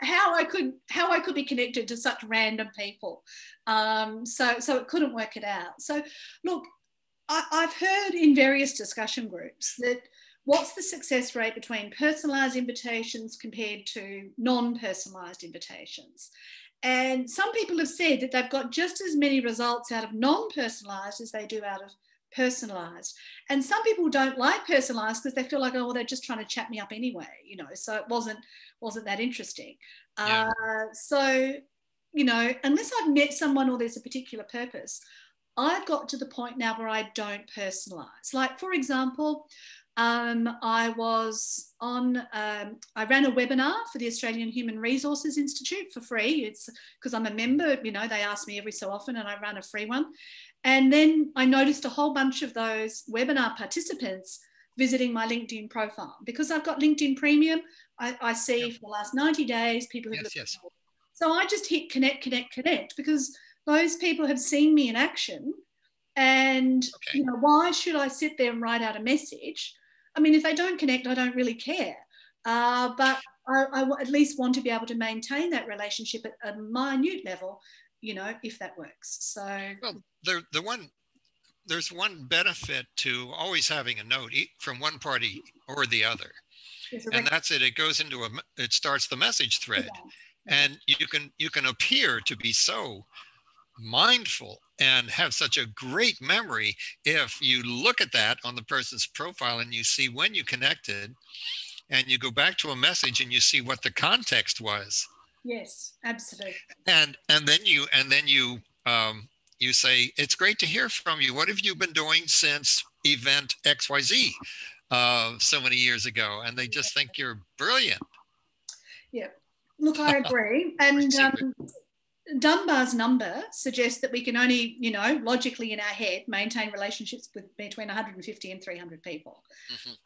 How I could be connected to such random people. So it couldn't work it out. So look, I've heard in various discussion groups that what's the success rate between personalised invitations compared to non-personalised invitations? And some people have said that they've got just as many results out of non-personalised as they do out of personalised. And some people don't like personalised because they feel like, oh, well, they're just trying to chat me up anyway, you know, so it wasn't that interesting. Yeah. So, you know, unless I've met someone or there's a particular purpose, I've got to the point now where I don't personalise. Like, for example, I ran a webinar for the Australian Human Resources Institute for free. It's because I'm a member, you know, they ask me every so often and I run a free one. And then I noticed a whole bunch of those webinar participants visiting my LinkedIn profile. Because I've got LinkedIn Premium, I see for the last 90 days, people have looked. Yes. So I just hit connect, because those people have seen me in action. And, you know, why should I sit there and write out a message? I mean, if they don't connect, I don't really care. But I at least want to be able to maintain that relationship at a minute level, you know, if that works. So,
well, there's one benefit to always having a note from one party or the other, and that's it. It goes into it starts the message thread, and you can appear to be so mindful and have such a great memory if you look at that on the person's profile and you see when you connected, and you go back to a message and you see what the context was.
Yes, absolutely.
And then you say, it's great to hear from you. What have you been doing since event XYZ so many years ago? And they just think you're brilliant.
Yeah, look, I agree. And Dunbar's number suggests that we can only, you know, logically in our head, maintain relationships with between 150 and 300 people.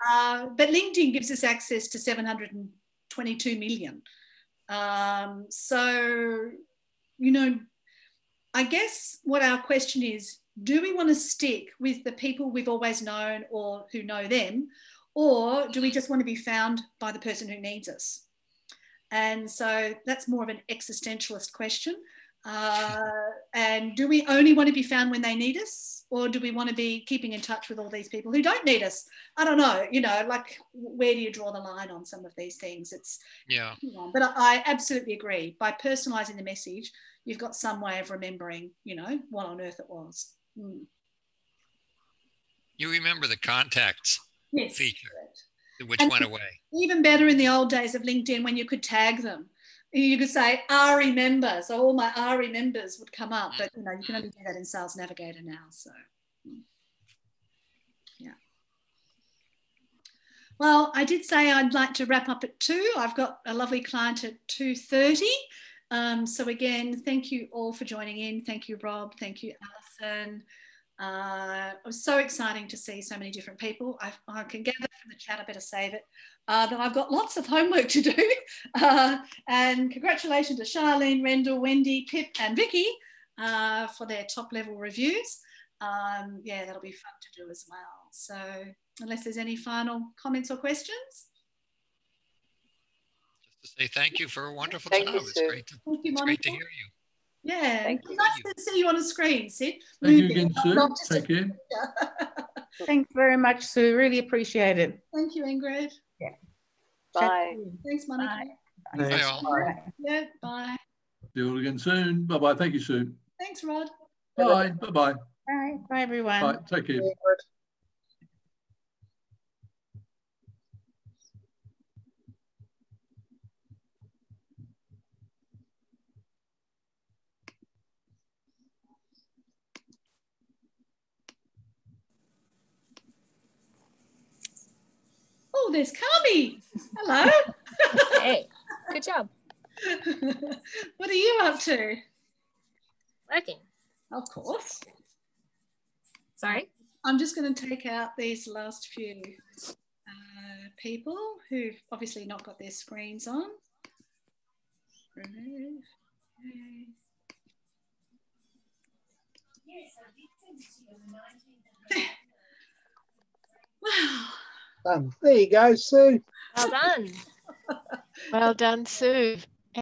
But LinkedIn gives us access to 722 million. So, you know, I guess what our question is, do we want to stick with the people we've always known or who know them, or do we just want to be found by the person who needs us? And so that's more of an existentialist question. And do we only want to be found when they need us, or do we want to be keeping in touch with all these people who don't need us? I don't know, you know, like, where do you draw the line on some of these things? It's,
yeah.
But I absolutely agree. By personalising the message, you've got some way of remembering, you know, what on earth it was.
You remember the contacts feature, which went away.
Even better in the old days of LinkedIn, when you could tag them. You could say RE member, so all my RE members would come up, but you know, you can only do that in Sales Navigator now. So yeah. Well, I did say I'd like to wrap up at 2. I've got a lovely client at 2:30. So again, thank you all for joining in. Thank you, Rob. Thank you, Alison. It was so exciting to see so many different people. I can gather from the chat, I better save it, that I've got lots of homework to do. And congratulations to Charlene, Rendell, Wendy, Pip and Vicky for their top level reviews. Yeah, that'll be fun to do as well. So unless there's any final comments or questions.
Just to say thank you for a wonderful job. It's great to hear you.
Yeah, nice to see you on the screen, Sid.
Thank you again, Sue. Thank you.
Thanks very much, Sue. Really appreciate it.
Thank you, Ingrid.
Yeah.
Bye.
Thanks, Monica.
Bye.
Bye all.
Yeah, bye.
See you all again soon. Bye-bye. Thank you, Sue.
Thanks, Rod.
Bye. Bye-bye.
Bye. Bye, everyone.
Bye. Take care.
Oh, there's Kami. Hello.
Hey, good job.
What are you up to?
Working.
Of course.
Sorry?
I'm just going to take out these last few people who've obviously not got their screens on. Remove.
Wow. There you go, Sue.
Well done.
Well done, Sue.